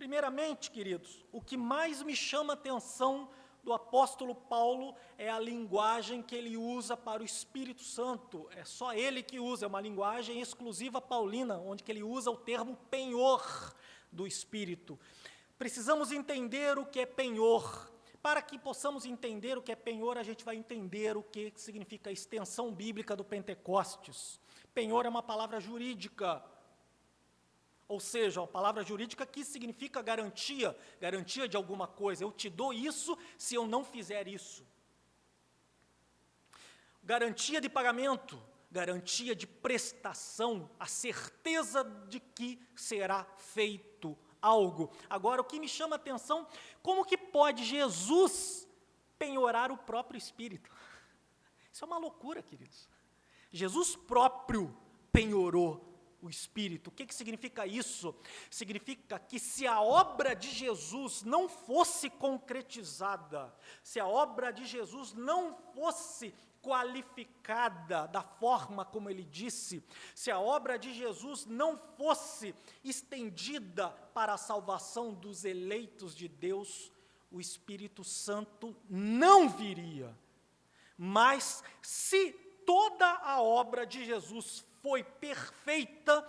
Primeiramente, queridos, o que mais me chama a atenção do apóstolo Paulo é a linguagem que ele usa para o Espírito Santo. É só ele que usa, é uma linguagem exclusiva paulina, onde que ele usa o termo penhor do Espírito. Precisamos entender o que é penhor. Para que possamos entender o que é penhor, a gente vai entender o que significa a extensão bíblica do Pentecostes. Penhor é uma palavra jurídica, ou seja, uma palavra jurídica que significa garantia, garantia de alguma coisa. Eu te dou isso se eu não fizer isso. Garantia de pagamento, garantia de prestação, a certeza de que será feito algo. Agora, o que me chama a atenção, como que pode Jesus penhorar o próprio Espírito? Isso é uma loucura, queridos. Jesus próprio penhorou o Espírito. O que significa isso? Significa que se a obra de Jesus não fosse concretizada, se a obra de Jesus não fosse qualificada da forma como ele disse, se a obra de Jesus não fosse estendida para a salvação dos eleitos de Deus, o Espírito Santo não viria. Mas se toda a obra de Jesus foi perfeita,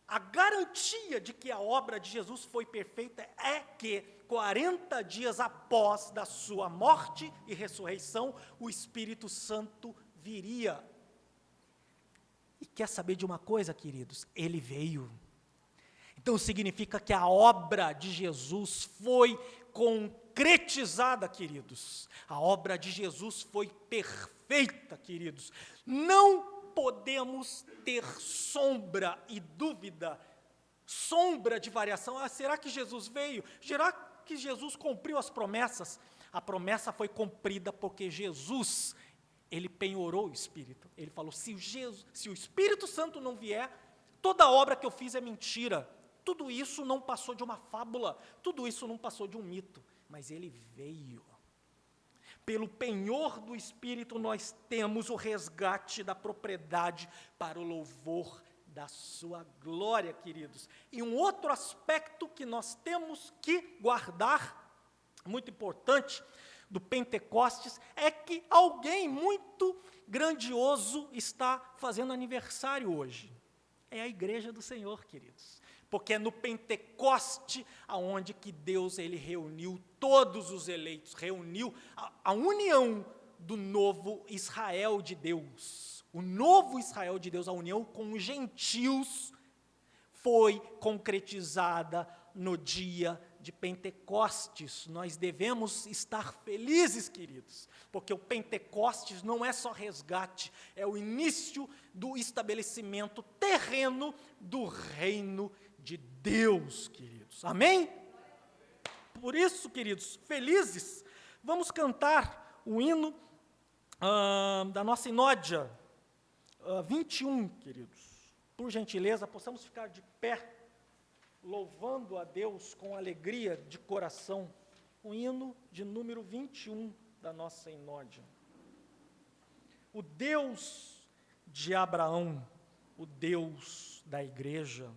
a garantia de que a obra de Jesus foi perfeita é que 40 dias após da sua morte e ressurreição, o Espírito Santo viria. E quer saber de uma coisa, queridos? Ele veio. Então significa que a obra de Jesus foi concretizada, queridos. A obra de Jesus foi perfeita, queridos. Não podemos ter sombra e dúvida, sombra de variação. Será que Jesus veio? Será que Jesus cumpriu as promessas? A promessa foi cumprida porque Jesus, ele penhorou o Espírito. Ele falou, se o Espírito Santo não vier, toda a obra que eu fiz é mentira. Tudo isso não passou de uma fábula, tudo isso não passou de um mito, mas ele veio. Pelo penhor do Espírito, nós temos o resgate da propriedade para o louvor da sua glória, queridos. E um outro aspecto que nós temos que guardar, muito importante, do Pentecostes, é que alguém muito grandioso está fazendo aniversário hoje. É a igreja do Senhor, queridos. Porque é no Pentecoste aonde que Deus ele reuniu todos os eleitos, reuniu a união do novo Israel de Deus. O novo Israel de Deus, a união com os gentios, foi concretizada no dia de Pentecostes. Nós devemos estar felizes, queridos, porque o Pentecostes não é só resgate, é o início do estabelecimento terreno do reino de Deus, queridos. Amém? Por isso, queridos, felizes, vamos cantar o hino da nossa Inódia, 21, queridos. Por gentileza, possamos ficar de pé, louvando a Deus com alegria de coração, o hino de número 21 da nossa Inódia. O Deus de Abraão, o Deus da igreja,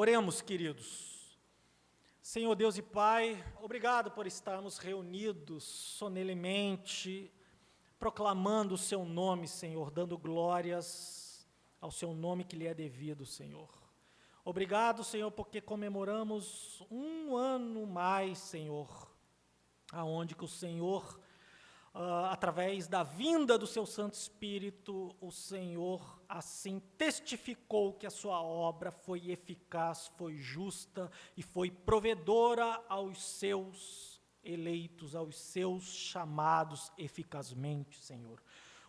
Oremos, queridos. Senhor Deus e Pai, obrigado por estarmos reunidos solenemente, proclamando o Seu nome, Senhor, dando glórias ao Seu nome que lhe é devido, Senhor. Obrigado, Senhor, porque comemoramos um ano mais, Senhor, aonde que o Senhor, através da vinda do Seu Santo Espírito, o Senhor assim testificou que a Sua obra foi eficaz, foi justa e foi provedora aos Seus eleitos, aos Seus chamados eficazmente, Senhor.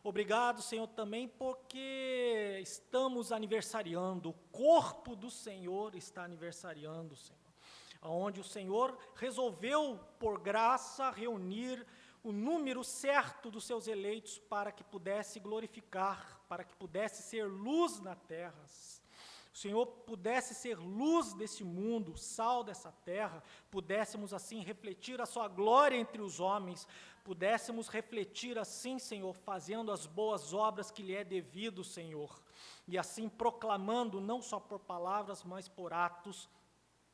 Obrigado, Senhor, também porque estamos aniversariando, o corpo do Senhor está aniversariando, Senhor, onde o Senhor resolveu, por graça, reunir o número certo dos seus eleitos para que pudesse glorificar, para que pudesse ser luz na terra. O Senhor pudesse ser luz desse mundo, sal dessa terra, pudéssemos assim refletir a sua glória entre os homens, pudéssemos refletir assim, Senhor, fazendo as boas obras que lhe é devido, Senhor, e assim proclamando, não só por palavras, mas por atos,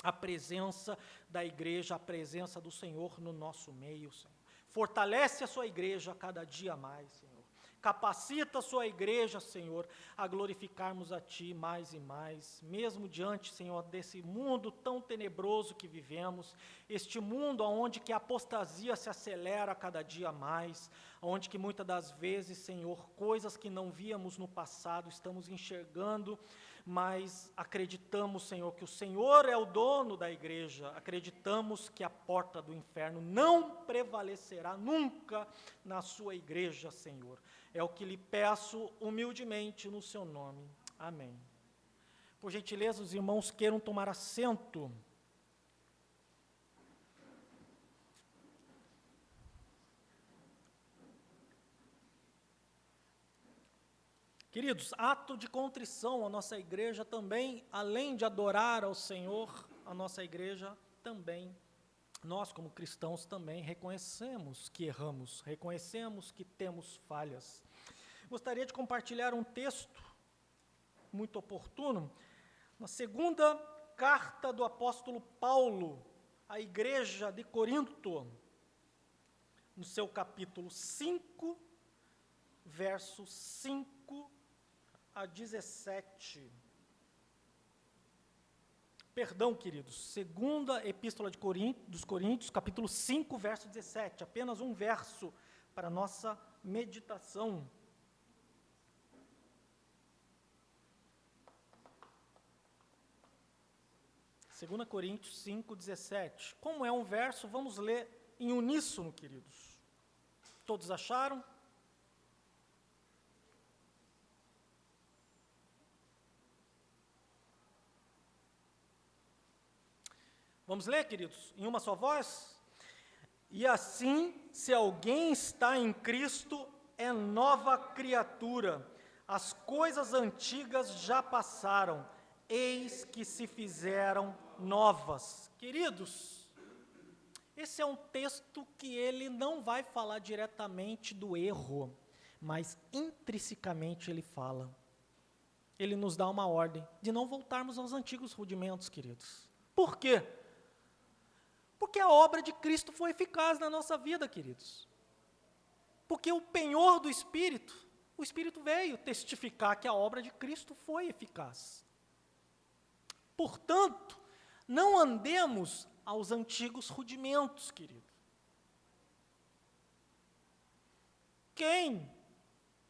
a presença da igreja, a presença do Senhor no nosso meio, Senhor. Fortalece a sua igreja a cada dia mais, Senhor. Capacita a sua igreja, Senhor, a glorificarmos a Ti mais e mais, mesmo diante, Senhor, desse mundo tão tenebroso que vivemos, este mundo onde que a apostasia se acelera a cada dia mais, onde que muitas das vezes, Senhor, coisas que não víamos no passado, estamos enxergando, mas acreditamos, Senhor, que o Senhor é o dono da igreja, acreditamos que a porta do inferno não prevalecerá nunca na sua igreja, Senhor. É o que lhe peço humildemente no seu nome. Amém. Por gentileza, os irmãos queiram tomar assento. Queridos, ato de contrição, a nossa igreja também, além de adorar ao Senhor, a nossa igreja também, nós como cristãos também reconhecemos que erramos, reconhecemos que temos falhas. Gostaria de compartilhar um texto muito oportuno, na segunda carta do apóstolo Paulo à igreja de Corinto, no seu capítulo 5, versos 5 a 17. Perdão, queridos, segunda epístola dos Coríntios, capítulo 5, verso 17, apenas um verso para a nossa meditação. Segunda Coríntios 5, 17. Como é um verso, vamos ler em uníssono, queridos. Todos acharam? Vamos ler, queridos, em uma só voz? E assim, se alguém está em Cristo, é nova criatura. As coisas antigas já passaram, eis que se fizeram novas. Queridos, esse é um texto que ele não vai falar diretamente do erro, mas intrinsecamente ele fala. Ele nos dá uma ordem de não voltarmos aos antigos rudimentos, queridos. Por quê? Porque a obra de Cristo foi eficaz na nossa vida, queridos. Porque o penhor do Espírito, o Espírito veio testificar que a obra de Cristo foi eficaz. Portanto, não andemos aos antigos rudimentos, querido. Quem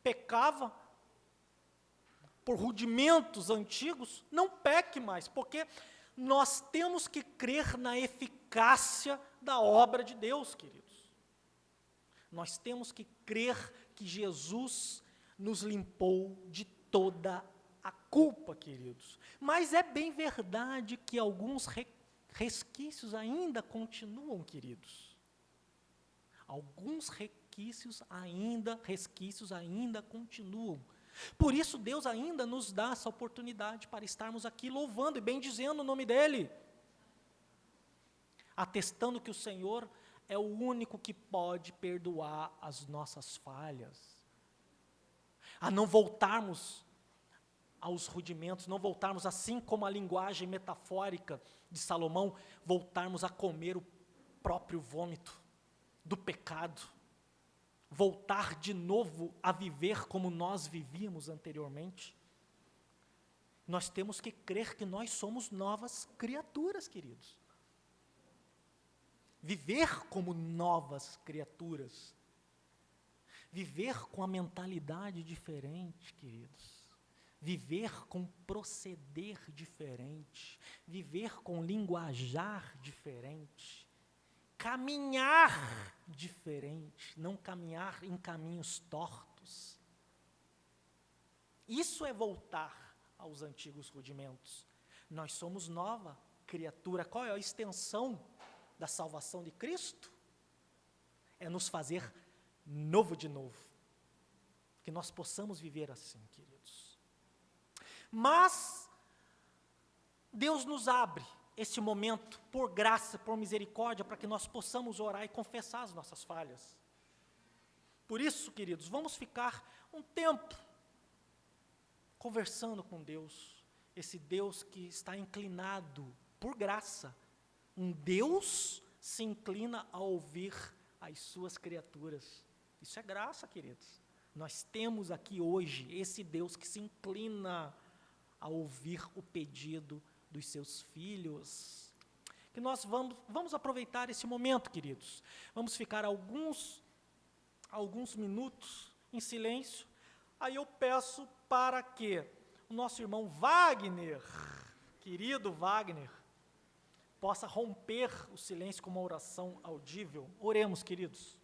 pecava por rudimentos antigos, não peque mais, porque nós temos que crer na eficácia da obra de Deus, queridos. Nós temos que crer que Jesus nos limpou de toda a culpa, queridos. Mas é bem verdade que alguns resquícios ainda continuam, queridos. Alguns resquícios ainda continuam. Por isso, Deus ainda nos dá essa oportunidade para estarmos aqui louvando e bendizendo o nome dEle, atestando que o Senhor é o único que pode perdoar as nossas falhas, a não voltarmos aos rudimentos, não voltarmos, assim como a linguagem metafórica de Salomão, voltarmos a comer o próprio vômito do pecado, voltar de novo a viver como nós vivíamos anteriormente. Nós temos que crer que nós somos novas criaturas, queridos. Viver como novas criaturas. Viver com a mentalidade diferente, queridos. Viver com proceder diferente. Viver com linguajar diferente. Caminhar diferente, não caminhar em caminhos tortos. Isso é voltar aos antigos rudimentos. Nós somos nova criatura. Qual é a extensão da salvação de Cristo? É nos fazer novo de novo. Que nós possamos viver assim, queridos. Mas Deus nos abre esse momento, por graça, por misericórdia, para que nós possamos orar e confessar as nossas falhas. Por isso, queridos, vamos ficar um tempo conversando com Deus, esse Deus que está inclinado, por graça, um Deus se inclina a ouvir as suas criaturas. Isso é graça, queridos. Nós temos aqui hoje esse Deus que se inclina a ouvir o pedido dos seus filhos. Que nós vamos aproveitar esse momento, queridos. Vamos ficar alguns minutos em silêncio. Aí eu peço para que o nosso irmão Wagner, querido Wagner, possa romper o silêncio com uma oração audível. Oremos, queridos.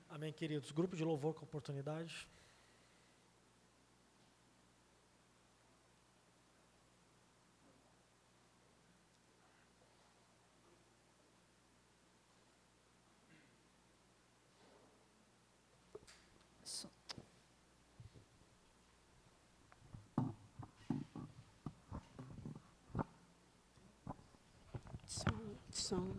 Amém, queridos. Grupo de louvor com oportunidade. Som.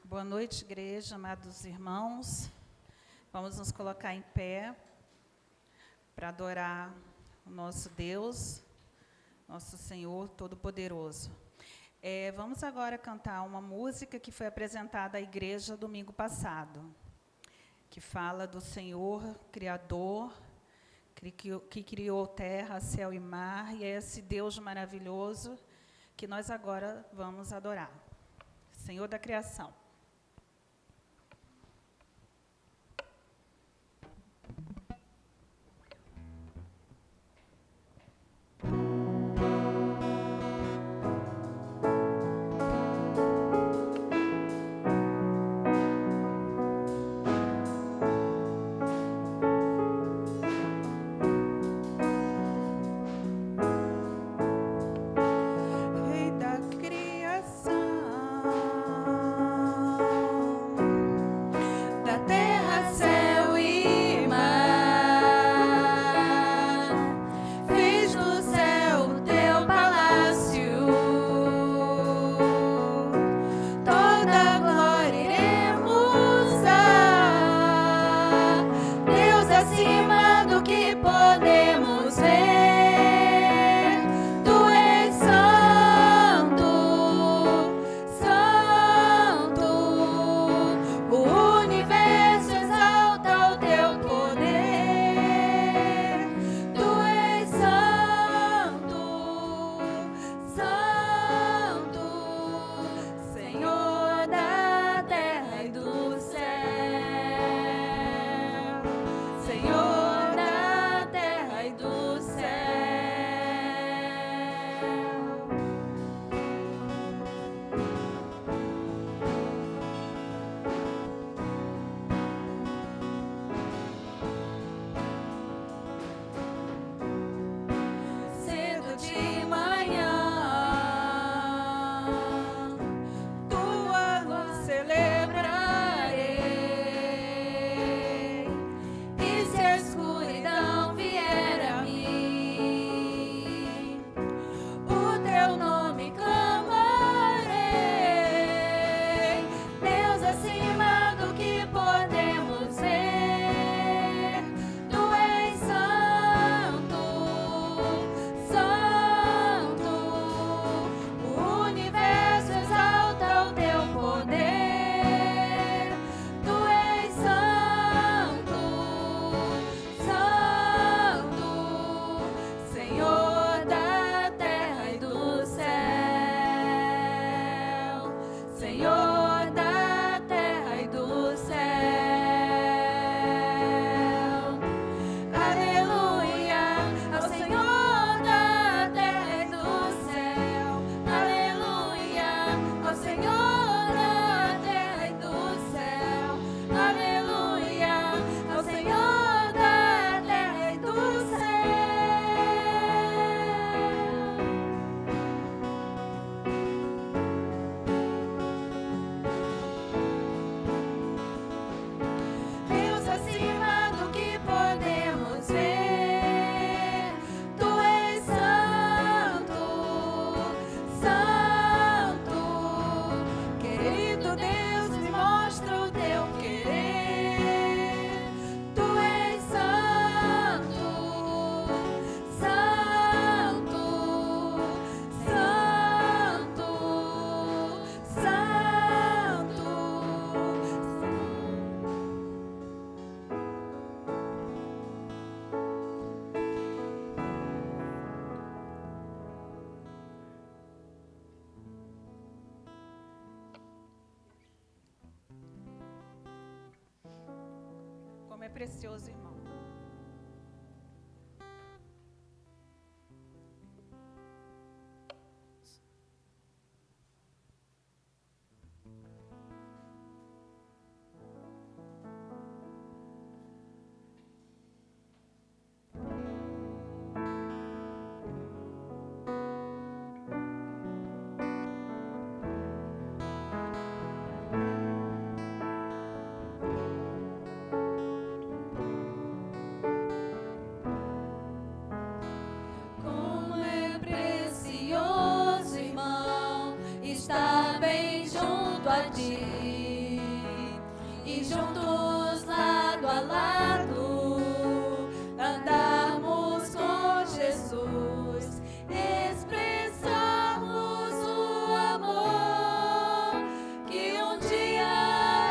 Boa noite, igreja, amados irmãos. Vamos nos colocar em pé para adorar o nosso Deus, nosso Senhor Todo-Poderoso. Vamos agora cantar uma música que foi apresentada à igreja domingo passado, que fala do Senhor Criador, que criou terra, céu e mar, e é esse Deus maravilhoso que nós agora vamos adorar. Senhor da criação. precioso irmão. E juntos lado a lado andarmos com Jesus, expressarmos o amor que um dia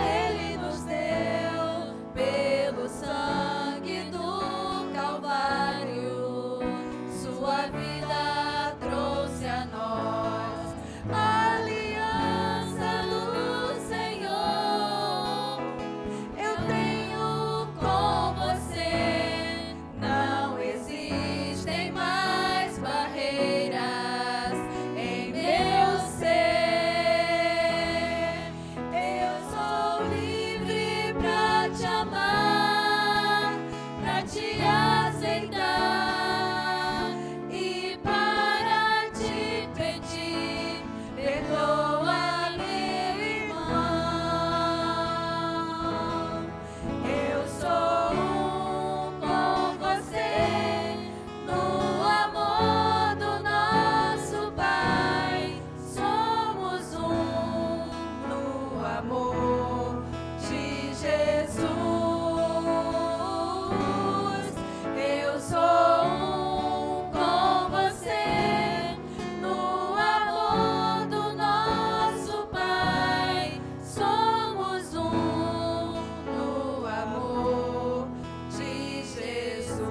Ele nos deu pelo sangue do Calvário. Sua vida trouxe a nós a aliança do Senhor. Eu tenho com você, não existem mais barreiras em meu ser. Eu sou livre pra te amar, pra te aceitar e para te pedir, perdoa meu irmão. Eu sou um com você, no amor do nosso Pai. Somos um no amor de Jesus. Eu sou um com você, no amor do nosso Pai. Somos um no amor de Jesus.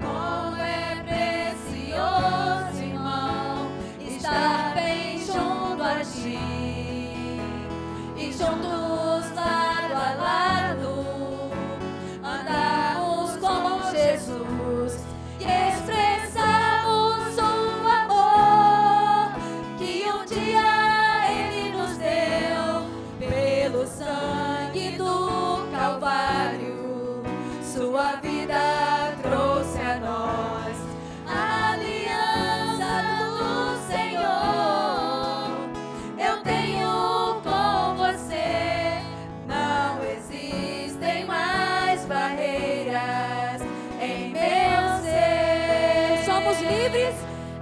Como é precioso, irmão, estar bem junto a ti e juntos lado a lado andarmos com Jesus e expressarmos o amor que um dia Ele nos deu pelo sangue do Calvário. Sua vida trouxe a nós a aliança do Senhor. Eu tenho com você, não existem mais barreiras em meu ser. Somos livres,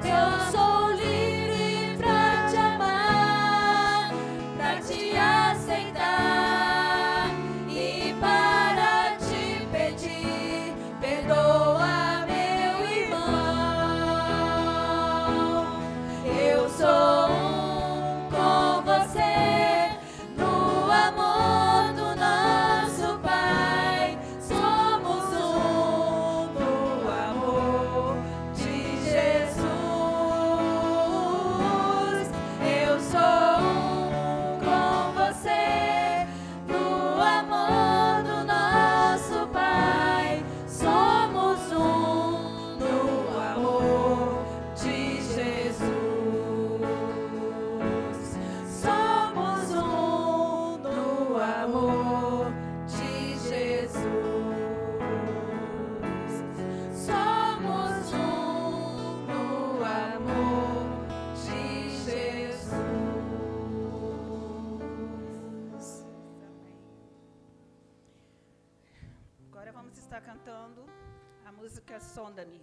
eu sou livre pra te amar, pra te aceitar e para te pedir, perdoa meu irmão. Eu sou um com você, no amor do nosso Pai. Somos um no amor de Jesus. Eu sou um com você, no amor do nosso Pai. Somos um no amor de Jesus. Somos um no amor de Jesus. Somos um no amor de Jesus. Agora vamos estar cantando a música Sonda-me.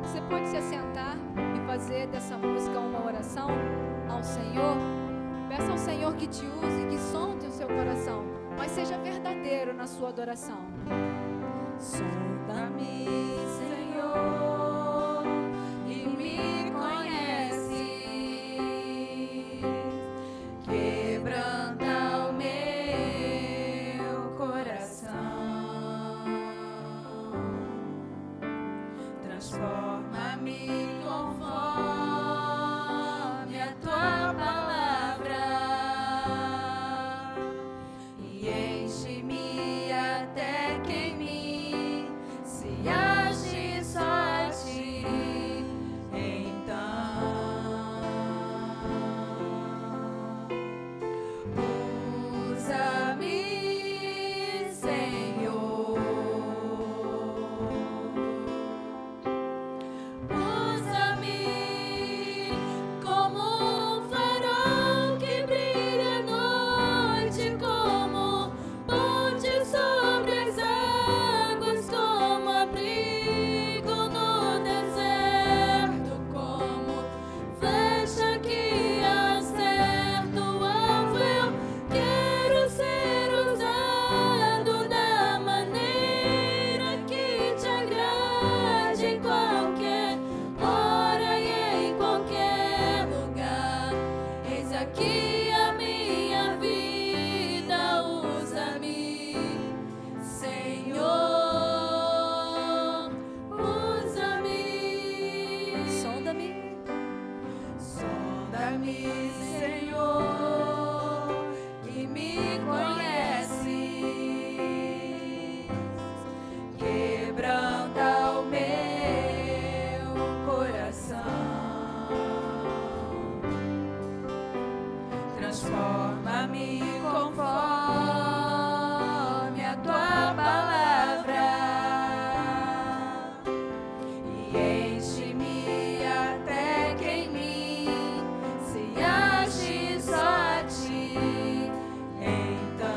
Você pode se assentar e fazer dessa música uma oração ao Senhor. Peça ao Senhor que te use, que sonde o seu coração, mas seja verdadeiro na sua adoração. Sonda-me, Senhor, e me conhece. Quebranta Transforma-me conforme a tua palavra e enche-me até que em mim se ache só a ti. Então, usa-me, Senhor. Usa-me como um farol que brilha à noite, como ponte sobre as águas, como abrigo no deserto, como flecha que acerta o alvo. Eu quero ser usado da maneira que te agrade em qualquer hora e em qualquer lugar. Eis aqui a minha vida, usa-me, Senhor, usa-me. Sonda-me, sonda-me, Senhor, que me conheces. Quebranta o meu coração, transforma-me conforme a tua palavra e enche-me até que em mim se ache só a ti. Então,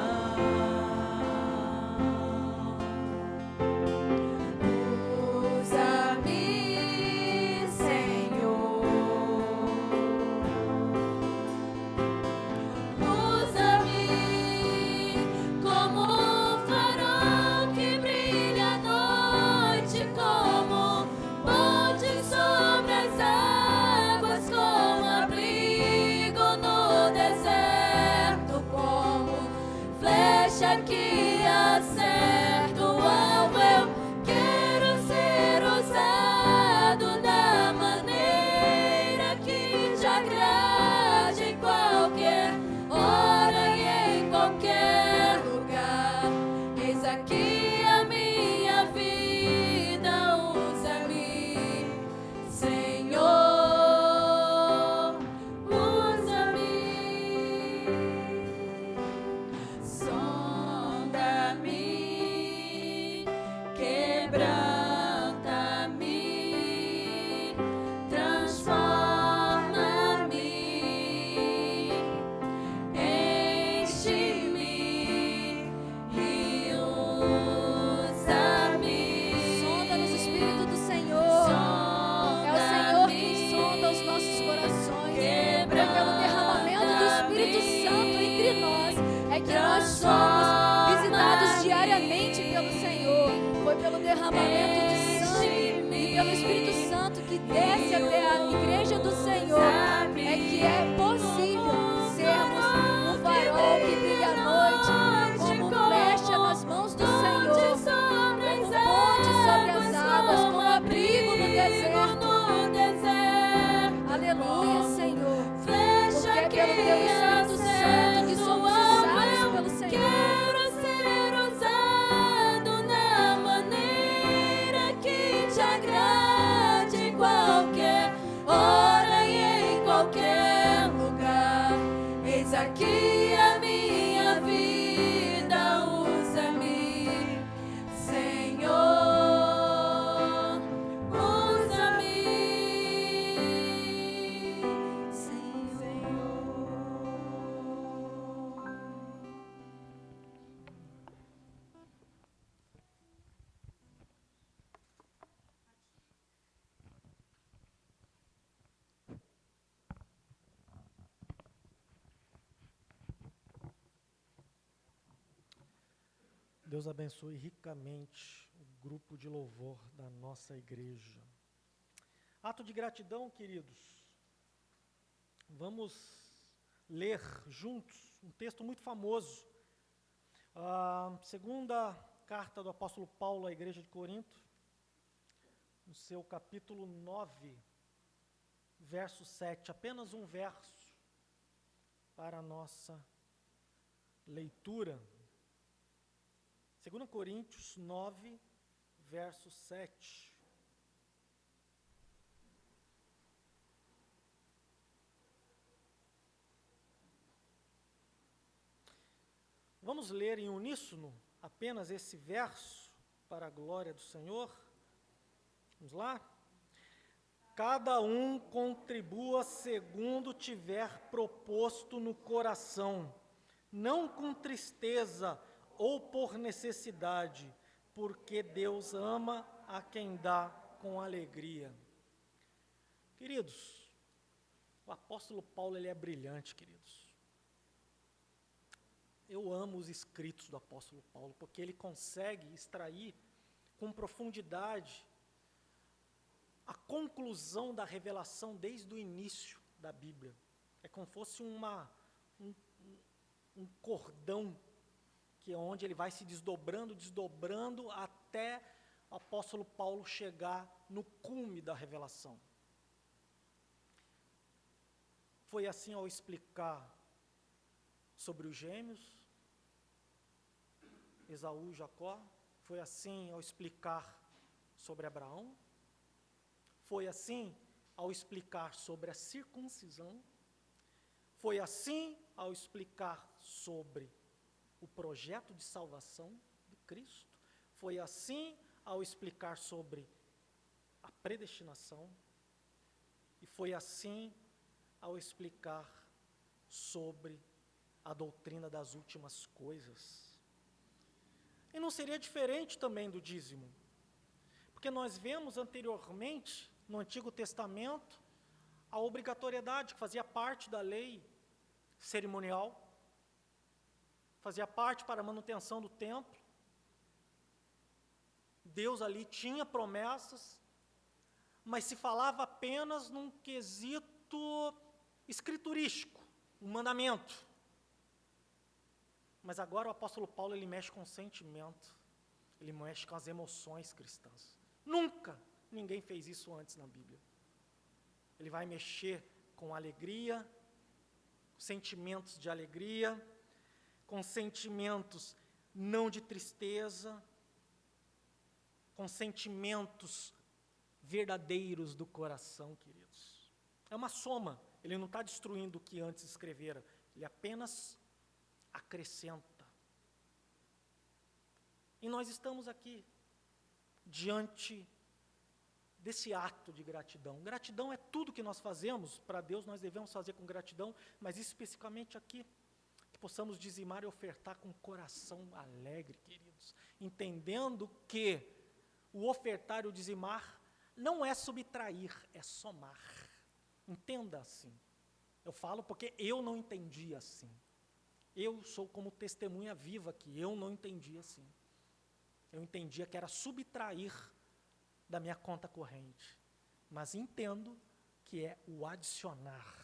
usa-me, Senhor. Usa-me como um farol que brilha à noite, como ponte sobre as águas, como abrigo no deserto, como flecha que acerta o alvo. Eu quero ser usado da maneira que te agrade em qualquer hora e em qualquer lugar. Eis aqui a minha vida, usa-me, Senhor, usa-me. Sonda-me, quebranta-me, transforma-me, enche-me e usa-me. Sonda-nos, Espírito do Senhor. É o Senhor quem sonda os nossos corações. Foi pelo derramamento do Espírito Santo entre nós é que nós somos visitados diariamente pelo Senhor. Foi pelo derramamento de sangue e pelo Espírito Santo que desce até a igreja do Senhor é que é possível sermos um farol que brilha à noite, como flecha nas mãos do Senhor, como ponte sobre as águas, como abrigo no deserto. Aleluia, Senhor. Porque é pelo teu Espírito Santo que somos usados pelo Senhor. Quero ser usado da maneira que te agrade em qualquer hora e em qualquer lugar. Eis aqui a minha vida, usa-me, Senhor, usa-me, Senhor. Deus abençoe ricamente o grupo de louvor da nossa igreja. Ato de gratidão, queridos. Vamos ler juntos um texto muito famoso. Segunda carta do apóstolo Paulo à igreja de Corinto, no seu capítulo 9, verso 7, apenas um verso para a nossa leitura. 2 Coríntios 9, verso 7. Vamos ler em uníssono apenas esse verso para a glória do Senhor. Vamos lá? Cada um contribua segundo tiver proposto no coração, não com tristeza ou por necessidade, porque Deus ama a quem dá com alegria. Queridos, o apóstolo Paulo, ele é brilhante, queridos. Eu amo os escritos do apóstolo Paulo, porque ele consegue extrair com profundidade a conclusão da revelação desde o início da Bíblia. É como se fosse um cordão, que é onde ele vai se desdobrando, até o apóstolo Paulo chegar no cume da revelação. Foi assim ao explicar sobre os gêmeos, Esaú e Jacó. Foi assim ao explicar sobre Abraão. Foi assim ao explicar sobre a circuncisão. Foi assim ao explicar sobre o projeto de salvação de Cristo. Foi assim ao explicar sobre a predestinação. E foi assim ao explicar sobre a doutrina das últimas coisas. E não seria diferente também do dízimo, porque nós vemos anteriormente, no Antigo Testamento, a obrigatoriedade que fazia parte da lei cerimonial, fazia parte para a manutenção do templo. Deus ali tinha promessas, mas se falava apenas num quesito escriturístico, um mandamento. Mas agora o apóstolo Paulo, ele mexe com o sentimento, ele mexe com as emoções cristãs. Nunca ninguém fez isso antes na Bíblia. Ele vai mexer com alegria, sentimentos de alegria, com sentimentos não de tristeza, com sentimentos verdadeiros do coração, queridos. É uma soma, ele não está destruindo o que antes escrevera, ele apenas acrescenta. E nós estamos aqui, diante desse ato de gratidão. Gratidão é tudo que nós fazemos para Deus, nós devemos fazer com gratidão, mas especificamente aqui, que possamos dizimar e ofertar com coração alegre, queridos, entendendo que o ofertar e o dizimar não é subtrair, é somar. Entenda assim. Eu falo porque eu não entendi assim. Eu sou como testemunha viva que eu não entendi assim. Eu entendia que era subtrair da minha conta corrente. Mas entendo que é o adicionar.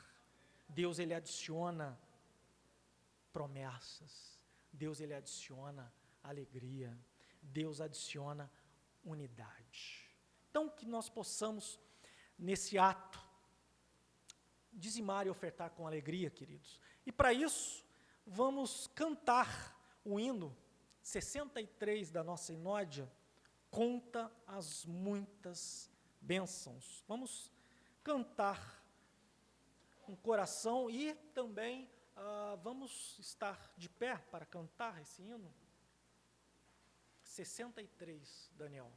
Deus, ele adiciona promessas. Deus, ele adiciona alegria. Deus adiciona unidade. Então, que nós possamos, nesse ato, dizimar e ofertar com alegria, queridos. E para isso, vamos cantar o hino 63 da nossa Inódia, Conta as Muitas Bênçãos. Vamos cantar com coração e também vamos estar de pé para cantar esse hino. 63, Daniel.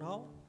local.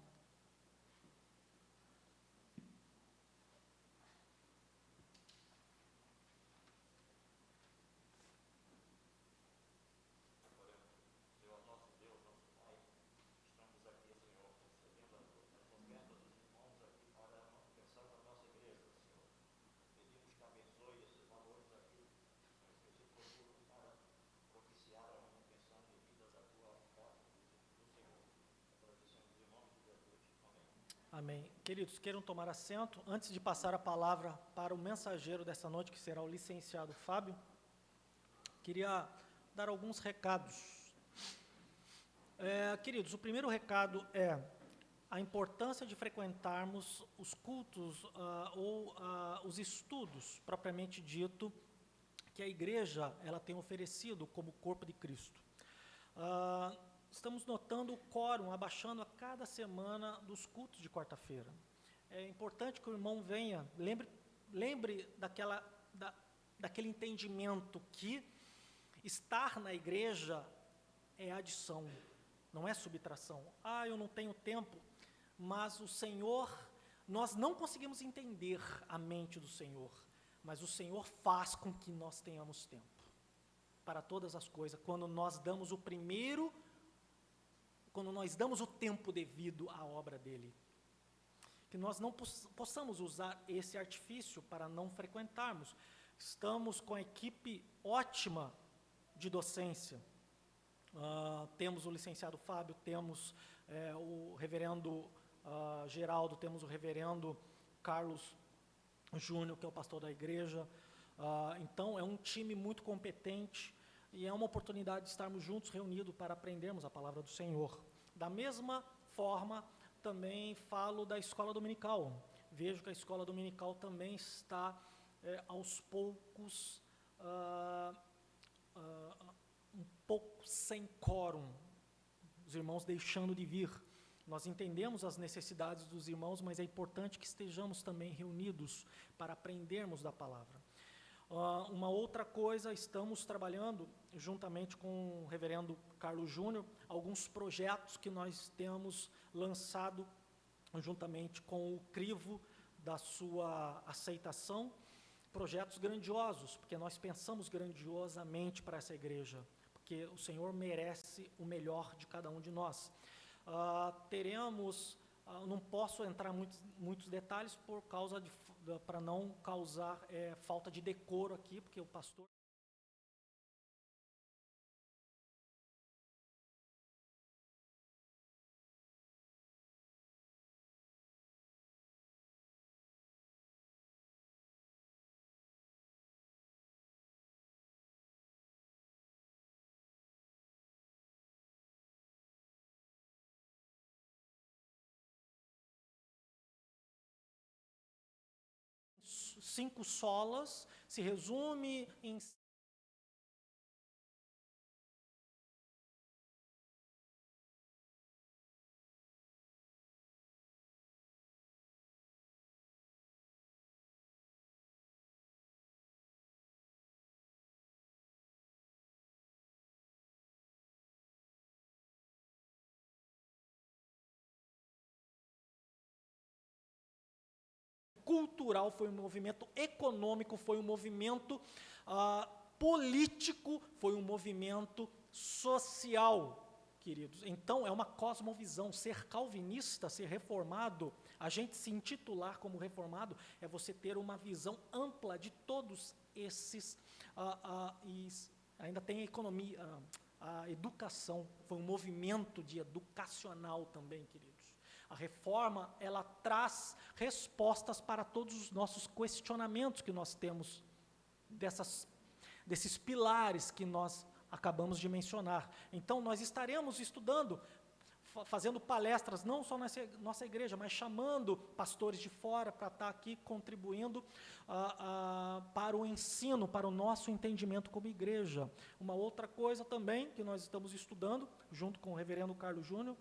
Amém. Queridos, queiram tomar assento. Antes de passar a palavra para o mensageiro dessa noite, que será o licenciado Fábio, queria dar alguns recados. Queridos, o primeiro recado é a importância de frequentarmos os cultos ou os estudos, propriamente dito, que a igreja ela tem oferecido como corpo de Cristo. Estamos notando o quórum abaixando a cada semana dos cultos de quarta-feira. É importante que o irmão venha, lembre daquele entendimento que estar na igreja é adição, não é subtração. Eu não tenho tempo, mas o Senhor, nós não conseguimos entender a mente do Senhor, mas o Senhor faz com que nós tenhamos tempo para todas as coisas, quando nós damos o tempo devido à obra dEle. Que nós não possamos usar esse artifício para não frequentarmos. Estamos com a equipe ótima de docência. Temos o licenciado Fábio, temos o reverendo Geraldo, temos o reverendo Carlos Júnior, que é o pastor da igreja. Então, é um time muito competente e é uma oportunidade de estarmos juntos, reunidos, para aprendermos a palavra do Senhor. Da mesma forma, também falo da escola dominical. Vejo que a escola dominical também está, aos poucos, um pouco sem quórum, os irmãos deixando de vir. Nós entendemos as necessidades dos irmãos, mas é importante que estejamos também reunidos para aprendermos da palavra. Uma outra coisa, estamos trabalhando, juntamente com o reverendo Carlos Júnior, alguns projetos que nós temos lançado, juntamente com o crivo da sua aceitação, projetos grandiosos, porque nós pensamos grandiosamente para essa igreja, porque o Senhor merece o melhor de cada um de nós. Teremos, não posso entrar em muitos detalhes por causa para não causar falta de decoro aqui, porque o pastor... Cinco solas, se resume em... cultural, foi um movimento econômico, foi um movimento político, foi um movimento social, queridos. Então, é uma cosmovisão. Ser calvinista, ser reformado, a gente se intitular como reformado, é você ter uma visão ampla de todos esses, ainda tem a economia, a educação, foi um movimento educacional também, queridos. A reforma, ela traz respostas para todos os nossos questionamentos que nós temos, desses pilares que nós acabamos de mencionar. Então, nós estaremos estudando, fazendo palestras, não só nessa nossa igreja, mas chamando pastores de fora para estar aqui contribuindo para o ensino, para o nosso entendimento como igreja. Uma outra coisa também que nós estamos estudando, junto com o reverendo Carlos Júnior,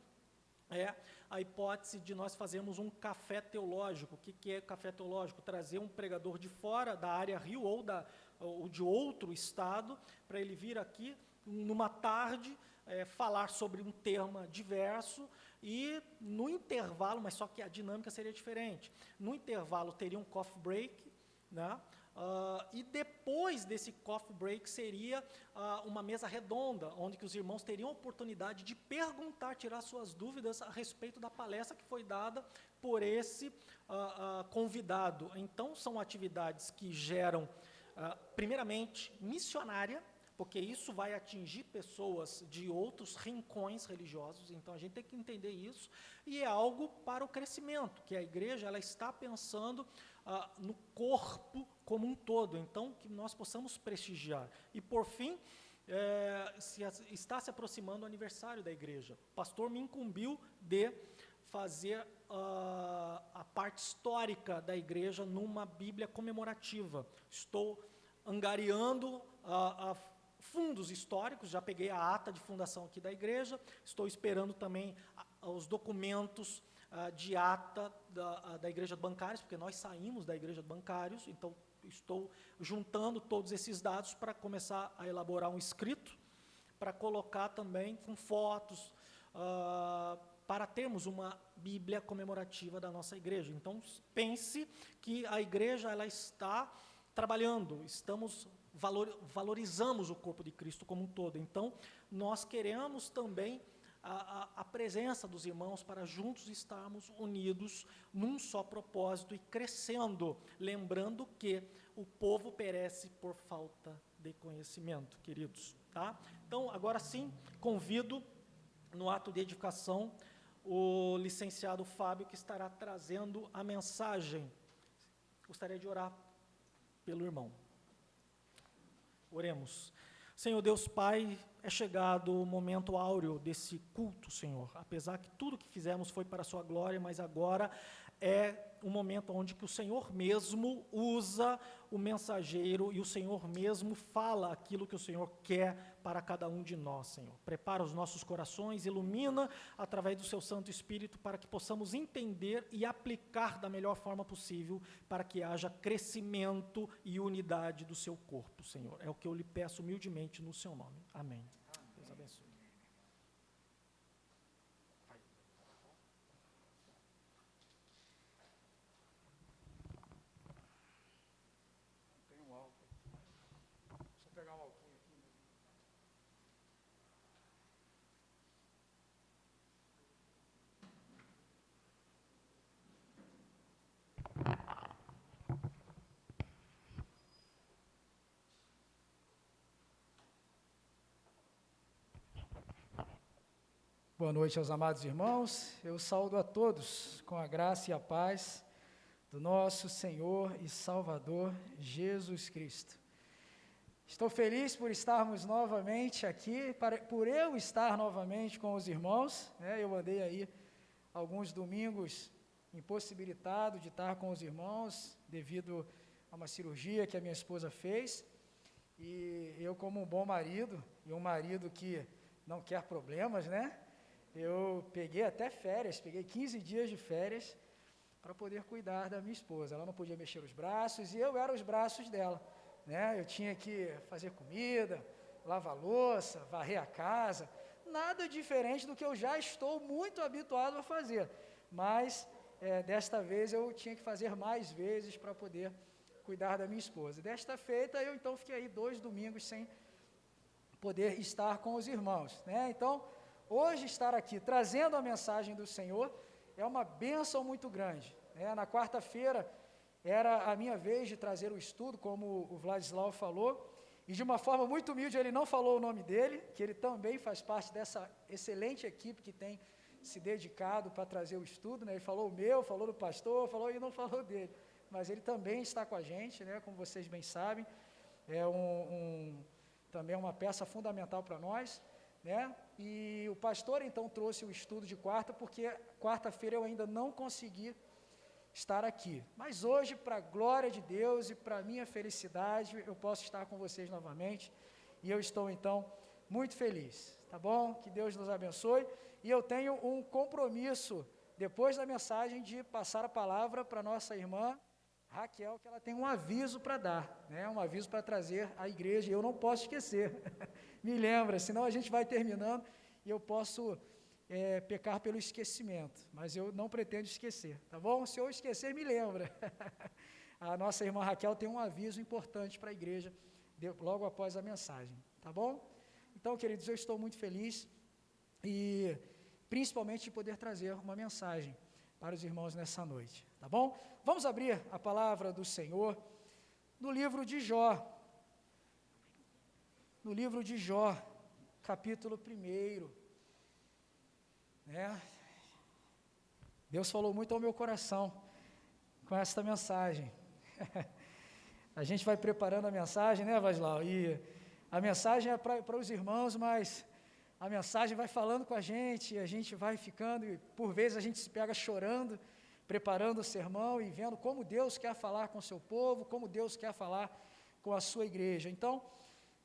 é a hipótese de nós fazermos um café teológico. O que é café teológico? Trazer um pregador de fora, da área Rio ou de outro estado, para ele vir aqui numa tarde, falar sobre um tema diverso e no intervalo, mas só que a dinâmica seria diferente. No intervalo teria um coffee break, né? E depois desse coffee break seria uma mesa redonda, onde que os irmãos teriam a oportunidade de perguntar, tirar suas dúvidas a respeito da palestra que foi dada por esse convidado. Então, são atividades que geram, primeiramente, missionária, porque isso vai atingir pessoas de outros rincões religiosos, então a gente tem que entender isso, e é algo para o crescimento, que a igreja ela está pensando no corpo como um todo, então que nós possamos prestigiar. E por fim, está se aproximando o aniversário da igreja. O pastor me incumbiu de fazer a parte histórica da igreja numa Bíblia comemorativa. Estou angariando fundos históricos, já peguei a ata de fundação aqui da igreja, estou esperando também os documentos de ata da igreja de bancários, porque nós saímos da igreja de bancários, então estou juntando todos esses dados para começar a elaborar um escrito, para colocar também com fotos, para termos uma Bíblia comemorativa da nossa igreja. Então, pense que a igreja ela está trabalhando, valorizamos o corpo de Cristo como um todo. Então, nós queremos também a presença dos irmãos para juntos estarmos unidos num só propósito e crescendo, lembrando que o povo perece por falta de conhecimento, queridos. Tá? Então, agora sim, convido no ato de edificação o licenciado Fábio, que estará trazendo a mensagem. Gostaria de orar pelo irmão. Oremos. Senhor Deus Pai, é chegado o momento áureo desse culto, Senhor. Apesar que tudo que fizemos foi para a sua glória, mas agora é um momento onde que o Senhor mesmo usa o mensageiro e o Senhor mesmo fala aquilo que o Senhor quer para cada um de nós, Senhor. Prepara os nossos corações, ilumina através do seu Santo Espírito para que possamos entender e aplicar da melhor forma possível para que haja crescimento e unidade do seu corpo, Senhor. É o que eu lhe peço humildemente no seu nome. Amém. Deus abençoe. Pegar um alquinho aqui. Boa noite aos amados irmãos. Eu saúdo a todos com a graça e a paz do nosso Senhor e Salvador Jesus Cristo. Estou feliz por estarmos novamente aqui, por eu estar novamente com os irmãos, né? Eu andei aí alguns domingos impossibilitado de estar com os irmãos devido a uma cirurgia que a minha esposa fez, e eu, como um bom marido e um marido que não quer problemas, né? Eu peguei até férias, peguei 15 dias de férias para poder cuidar da minha esposa. Ela não podia mexer os braços e eu era os braços dela. Eu tinha que fazer comida, lavar louça, varrer a casa, nada diferente do que eu já estou muito habituado a fazer, mas desta vez eu tinha que fazer mais vezes para poder cuidar da minha esposa. Desta feita, eu então fiquei aí 2 domingos sem poder estar com os irmãos, né? Então, hoje estar aqui trazendo a mensagem do Senhor é uma bênção muito grande, né? Na quarta-feira, era a minha vez de trazer o estudo, como o Vladislau falou, e de uma forma muito humilde, ele não falou o nome dele, que ele também faz parte dessa excelente equipe que tem se dedicado para trazer o estudo, né? Ele falou o meu, falou do pastor, falou e não falou dele, mas ele também está com a gente, né? Como vocês bem sabem, é também uma peça fundamental para nós, né? E o pastor então trouxe o estudo de quarta, porque quarta-feira eu ainda não consegui estar aqui, mas hoje, para a glória de Deus e para a minha felicidade, eu posso estar com vocês novamente, e eu estou então muito feliz, tá bom? Que Deus nos abençoe, e eu tenho um compromisso, depois da mensagem, de passar a palavra para nossa irmã Raquel, que ela tem um aviso para dar, né? Um aviso para trazer à igreja, e eu não posso esquecer. Me lembra, senão a gente vai terminando e eu posso pecar pelo esquecimento, mas eu não pretendo esquecer, tá bom? Se eu esquecer, me lembra. A nossa irmã Raquel tem um aviso importante para a igreja, logo após a mensagem, tá bom? Então, queridos, eu estou muito feliz e principalmente de poder trazer uma mensagem para os irmãos nessa noite, tá bom? Vamos abrir a palavra do Senhor no livro de Jó. No livro de Jó, capítulo 1. Deus falou muito ao meu coração com esta mensagem. A gente vai preparando a mensagem, né, Vaslau? E a mensagem é para os irmãos, mas a mensagem vai falando com a gente vai ficando, e por vezes a gente se pega chorando, preparando o sermão e vendo como Deus quer falar com o seu povo, como Deus quer falar com a sua igreja. Então,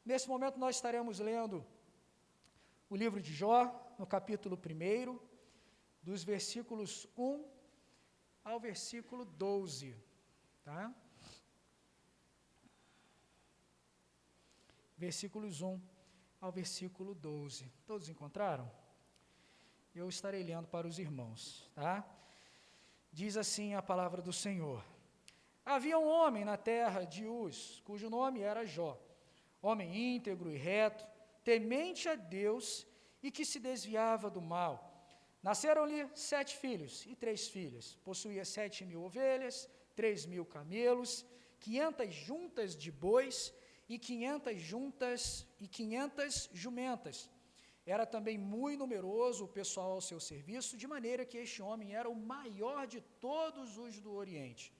nesse momento nós estaremos lendo o livro de Jó, no capítulo 1, dos versículos 1 ao versículo 12, tá? Versículos 1 ao versículo 12. Todos encontraram? Eu estarei lendo para os irmãos, tá? Diz assim a palavra do Senhor. Havia um homem na terra de Uz, cujo nome era Jó, homem íntegro e reto, temente a Deus e que se desviava do mal. Nasceram-lhe 7 filhos e 3 filhas. Possuía 7.000 ovelhas, 3.000 camelos, 500 juntas de bois e 500 jumentas. Era também muito numeroso o pessoal ao seu serviço, de maneira que este homem era o maior de todos os do Oriente.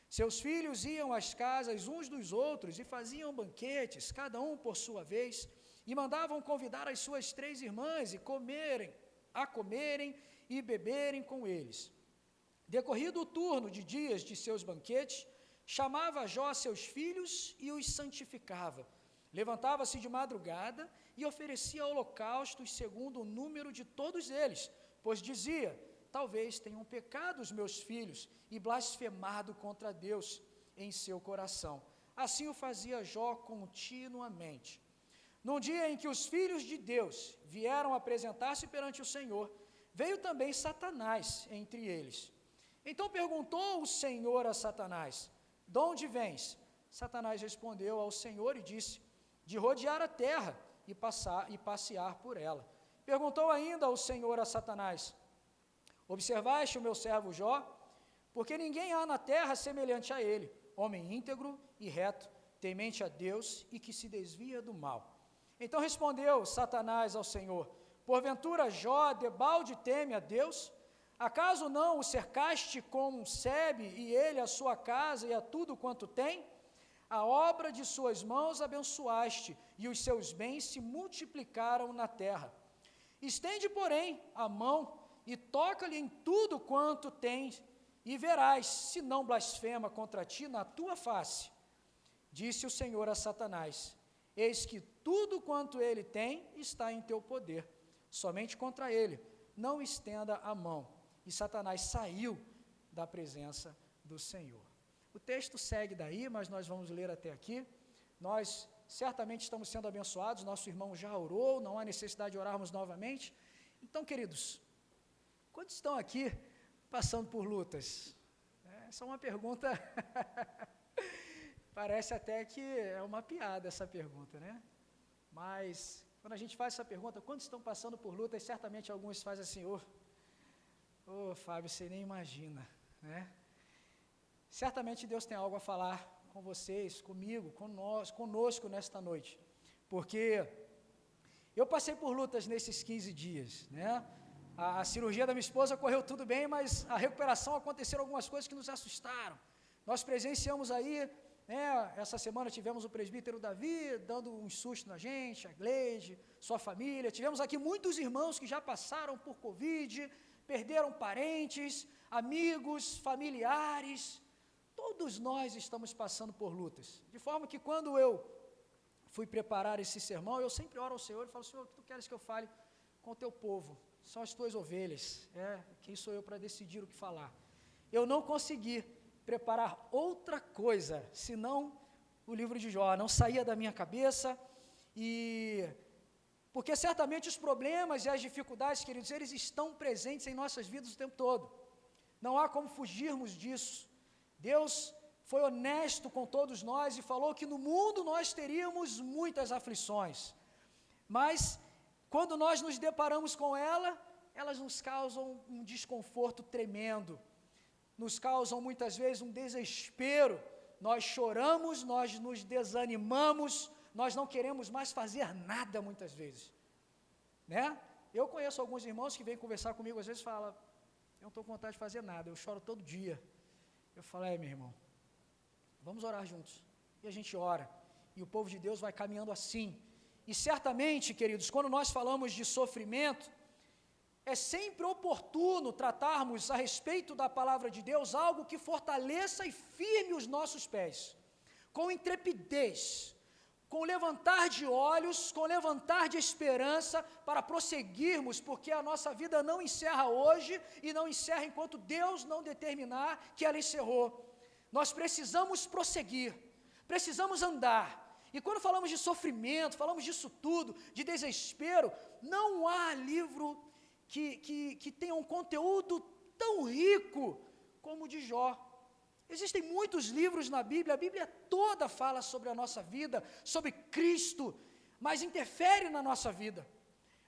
Seus filhos iam às casas uns dos outros e faziam banquetes, cada um por sua vez, e mandavam convidar as suas 3 irmãs e comerem e beberem com eles. Decorrido o turno de dias de seus banquetes, chamava Jó seus filhos e os santificava. Levantava-se de madrugada e oferecia holocaustos segundo o número de todos eles, pois dizia: talvez tenham pecado os meus filhos e blasfemado contra Deus em seu coração. Assim o fazia Jó continuamente. Num dia em que os filhos de Deus vieram apresentar-se perante o Senhor, veio também Satanás entre eles. Então perguntou o Senhor a Satanás: de onde vens? Satanás respondeu ao Senhor e disse: de rodear a terra e passear por ela. Perguntou ainda ao Senhor a Satanás: observaste o meu servo Jó? Porque ninguém há na terra semelhante a ele, homem íntegro e reto, temente a Deus e que se desvia do mal. Então respondeu Satanás ao Senhor: porventura Jó debalde teme a Deus? Acaso não o cercaste com um sebe, e ele a sua casa e a tudo quanto tem? A obra de suas mãos abençoaste, e os seus bens se multiplicaram na terra. Estende, porém, a mão e toca-lhe em tudo quanto tens, e verás se não blasfema contra ti na tua face. Disse o Senhor a Satanás: eis que tudo quanto ele tem está em teu poder, somente contra ele não estenda a mão. E Satanás saiu da presença do Senhor. O texto segue daí, mas nós vamos ler até aqui. Nós certamente estamos sendo abençoados, nosso irmão já orou, não há necessidade de orarmos novamente. Então, queridos, quantos estão aqui passando por lutas? Essa é uma pergunta, parece até que é uma piada essa pergunta, né? Mas, quando a gente faz essa pergunta, quantos estão passando por lutas, certamente alguns fazem assim: Fábio, você nem imagina, né? Certamente Deus tem algo a falar com vocês, comigo, conosco nesta noite, porque eu passei por lutas nesses 15 dias, né? A cirurgia da minha esposa correu tudo bem, mas a recuperação aconteceram algumas coisas que nos assustaram. Nós presenciamos aí, né, essa semana tivemos o presbítero Davi dando um susto na gente, a Gleide, sua família. Tivemos aqui muitos irmãos que já passaram por Covid, perderam parentes, amigos, familiares. Todos nós estamos passando por lutas. De forma que quando eu fui preparar esse sermão, eu sempre oro ao Senhor e falo: Senhor, o que tu queres que eu fale com o teu povo? São as tuas ovelhas. Quem sou eu para decidir o que falar? Eu não consegui preparar outra coisa, senão o livro de Jó. Não saía da minha cabeça, porque certamente os problemas e as dificuldades, queridos, eles estão presentes em nossas vidas o tempo todo. Não há como fugirmos disso. Deus foi honesto com todos nós e falou que no mundo nós teríamos muitas aflições, mas quando nós nos deparamos com elas nos causam um desconforto tremendo, nos causam muitas vezes um desespero, nós choramos, nós nos desanimamos, nós não queremos mais fazer nada muitas vezes, né? Eu conheço alguns irmãos que vêm conversar comigo, às vezes falam, eu não estou com vontade de fazer nada, eu choro todo dia. Eu falo, meu irmão, vamos orar juntos. E a gente ora, e o povo de Deus vai caminhando assim. E certamente, queridos, quando nós falamos de sofrimento, é sempre oportuno tratarmos a respeito da palavra de Deus algo que fortaleça e firme os nossos pés, com intrepidez, com levantar de olhos, com levantar de esperança para prosseguirmos, porque a nossa vida não encerra hoje e não encerra enquanto Deus não determinar que ela encerrou. Nós precisamos prosseguir, precisamos andar. E quando falamos de sofrimento, falamos disso tudo, de desespero, não há livro que tenha um conteúdo tão rico como o de Jó. Existem muitos livros na Bíblia, a Bíblia toda fala sobre a nossa vida, sobre Cristo, mas interfere na nossa vida.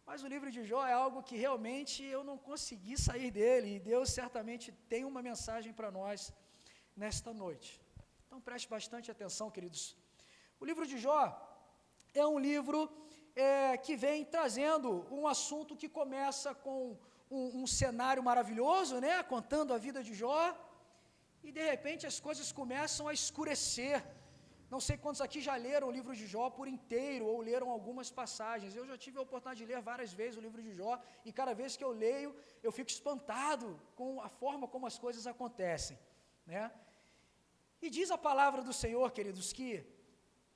Mas o livro de Jó é algo que realmente eu não consegui sair dele, e Deus certamente tem uma mensagem para nós nesta noite. Então preste bastante atenção, queridos. O livro de Jó é um livro que vem trazendo um assunto que começa com um cenário maravilhoso, né, contando a vida de Jó, e de repente as coisas começam a escurecer. Não sei quantos aqui já leram o livro de Jó por inteiro, ou leram algumas passagens. Eu já tive a oportunidade de ler várias vezes o livro de Jó, e cada vez que eu leio, eu fico espantado com a forma como as coisas acontecem, né? E diz a palavra do Senhor, queridos, que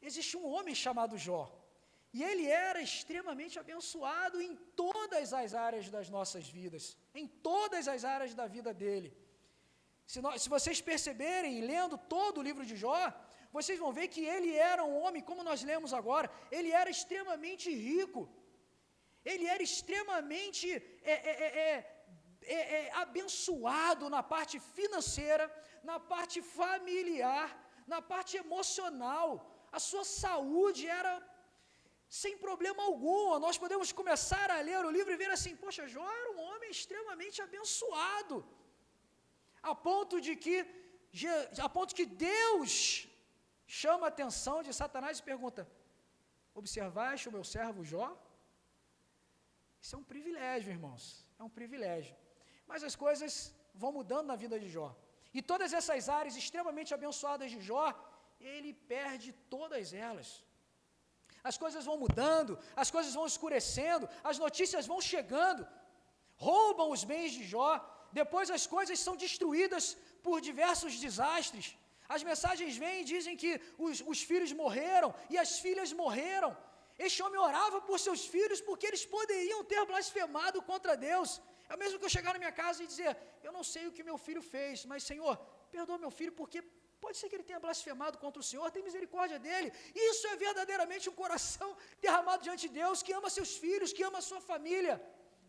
existe um homem chamado Jó, e ele era extremamente abençoado em todas as áreas das nossas vidas, em todas as áreas da vida dele. Se vocês perceberem, lendo todo o livro de Jó, vocês vão ver que ele era um homem, como nós lemos agora, ele era extremamente rico, ele era extremamente abençoado na parte financeira, na parte familiar, na parte emocional. A sua saúde era sem problema algum. Nós podemos começar a ler o livro e ver assim, poxa, Jó era um homem extremamente abençoado, a ponto que Deus chama a atenção de Satanás e pergunta, observaste o meu servo Jó? Isso é um privilégio, irmãos, é um privilégio. Mas as coisas vão mudando na vida de Jó, e todas essas áreas extremamente abençoadas de Jó, ele perde todas elas. As coisas vão mudando, as coisas vão escurecendo, as notícias vão chegando, roubam os bens de Jó, depois as coisas são destruídas por diversos desastres. As mensagens vêm e dizem que os filhos morreram e as filhas morreram. Este homem orava por seus filhos porque eles poderiam ter blasfemado contra Deus. É o mesmo que eu chegar na minha casa e dizer, eu não sei o que meu filho fez, mas Senhor, perdoa meu filho porque pode ser que ele tenha blasfemado contra o Senhor, tem misericórdia dele. Isso é verdadeiramente um coração derramado diante de Deus, que ama seus filhos, que ama a sua família,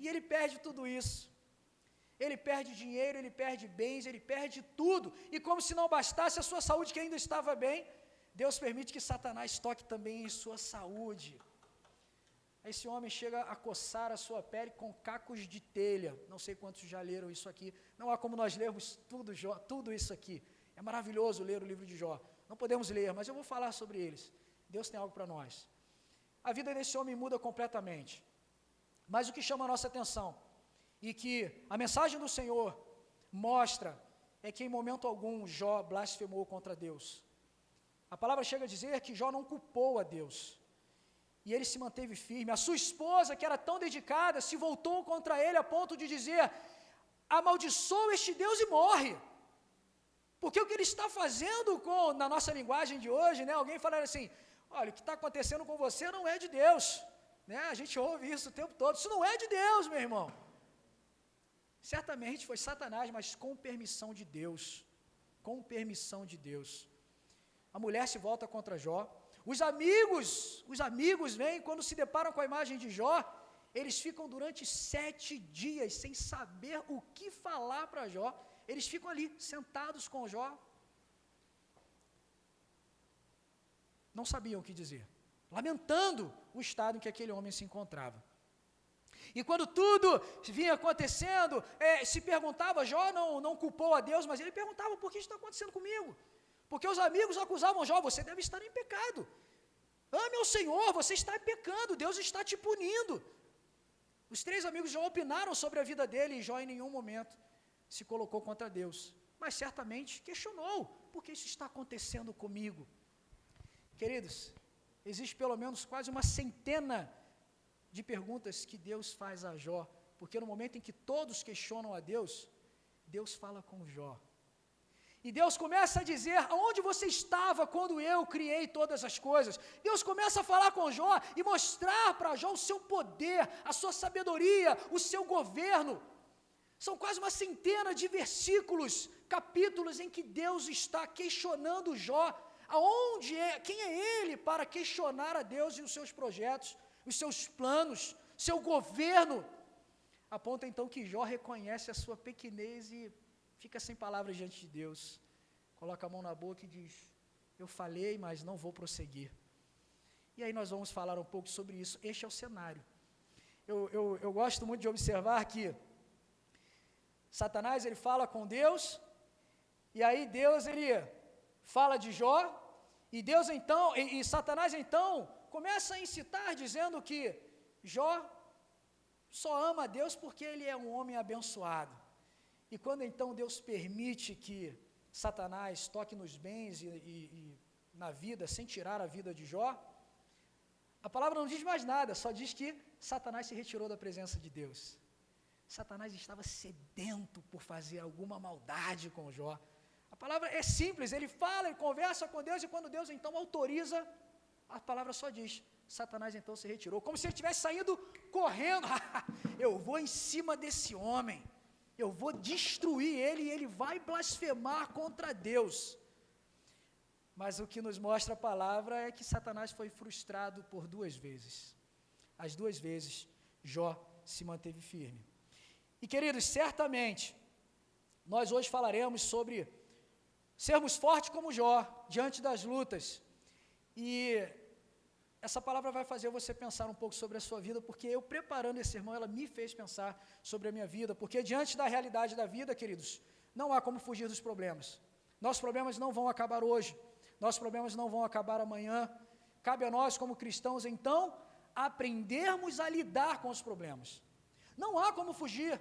e ele perde tudo isso. Ele perde dinheiro, ele perde bens, ele perde tudo, e como se não bastasse a sua saúde que ainda estava bem, Deus permite que Satanás toque também em sua saúde. Esse homem chega a coçar a sua pele com cacos de telha. Não sei quantos já leram isso aqui. Não há como nós lermos tudo isso aqui. É maravilhoso ler o livro de Jó. Não podemos ler, mas eu vou falar sobre eles. Deus tem algo para nós. A vida desse homem muda completamente. Mas o que chama a nossa atenção, e que a mensagem do Senhor mostra, é que em momento algum Jó blasfemou contra Deus. A palavra chega a dizer que Jó não culpou a Deus, e ele se manteve firme. A sua esposa, que era tão dedicada, se voltou contra ele a ponto de dizer, amaldiçoa este Deus e morre. Porque o que ele está fazendo na nossa linguagem de hoje, né, alguém falar assim, olha, o que está acontecendo com você não é de Deus, né, a gente ouve isso o tempo todo, isso não é de Deus, meu irmão. Certamente foi Satanás, mas com permissão de Deus. com permissão de Deus. A mulher se volta contra Jó. Os amigos vêm, quando se deparam com a imagem de Jó, eles ficam durante 7 dias sem saber o que falar para Jó. Eles ficam ali, sentados com Jó. Não sabiam o que dizer, lamentando o estado em que aquele homem se encontrava. E quando tudo vinha acontecendo, se perguntava, Jó não culpou a Deus, mas ele perguntava, por que isso está acontecendo comigo? Porque os amigos acusavam Jó, você deve estar em pecado. Ame ao Senhor, você está pecando, Deus está te punindo. Os 3 amigos Jó opinaram sobre a vida dele, e Jó em nenhum momento se colocou contra Deus. Mas certamente questionou, por que isso está acontecendo comigo? Queridos, existe pelo menos quase uma centena de perguntas que Deus faz a Jó, porque no momento em que todos questionam a Deus, Deus fala com Jó. E Deus começa a dizer, aonde você estava quando eu criei todas as coisas? Deus começa a falar com Jó e mostrar para Jó o seu poder, a sua sabedoria, o seu governo. São quase uma centena de versículos, capítulos em que Deus está questionando Jó. Quem é ele para questionar a Deus e os seus projetos, os seus planos, seu governo? A ponto então que Jó reconhece a sua pequenez e fica sem palavras diante de Deus. Coloca a mão na boca e diz, eu falei, mas não vou prosseguir. E aí nós vamos falar um pouco sobre isso. Este é o cenário. Eu gosto muito de observar que Satanás, ele fala com Deus, e aí Deus, ele fala de Jó, e Deus então, e Satanás então, começa a incitar, dizendo que Jó só ama a Deus porque ele é um homem abençoado. E quando então Deus permite que Satanás toque nos bens e na vida, sem tirar a vida de Jó, a palavra não diz mais nada, só diz que Satanás se retirou da presença de Deus. Satanás estava sedento por fazer alguma maldade com Jó. A palavra é simples, ele fala, ele conversa com Deus, e quando Deus então autoriza, a palavra só diz, Satanás então se retirou, como se ele tivesse saído correndo, eu vou em cima desse homem, eu vou destruir ele e ele vai blasfemar contra Deus. Mas o que nos mostra a palavra é que Satanás foi frustrado por 2 vezes. As 2 vezes, Jó se manteve firme. E queridos, certamente, nós hoje falaremos sobre sermos fortes como Jó, diante das lutas. E essa palavra vai fazer você pensar um pouco sobre a sua vida, porque eu preparando esse sermão, ela me fez pensar sobre a minha vida, porque diante da realidade da vida, queridos, não há como fugir dos problemas. Nossos problemas não vão acabar hoje, nossos problemas não vão acabar amanhã. Cabe a nós, como cristãos, então, aprendermos a lidar com os problemas. Não há como fugir.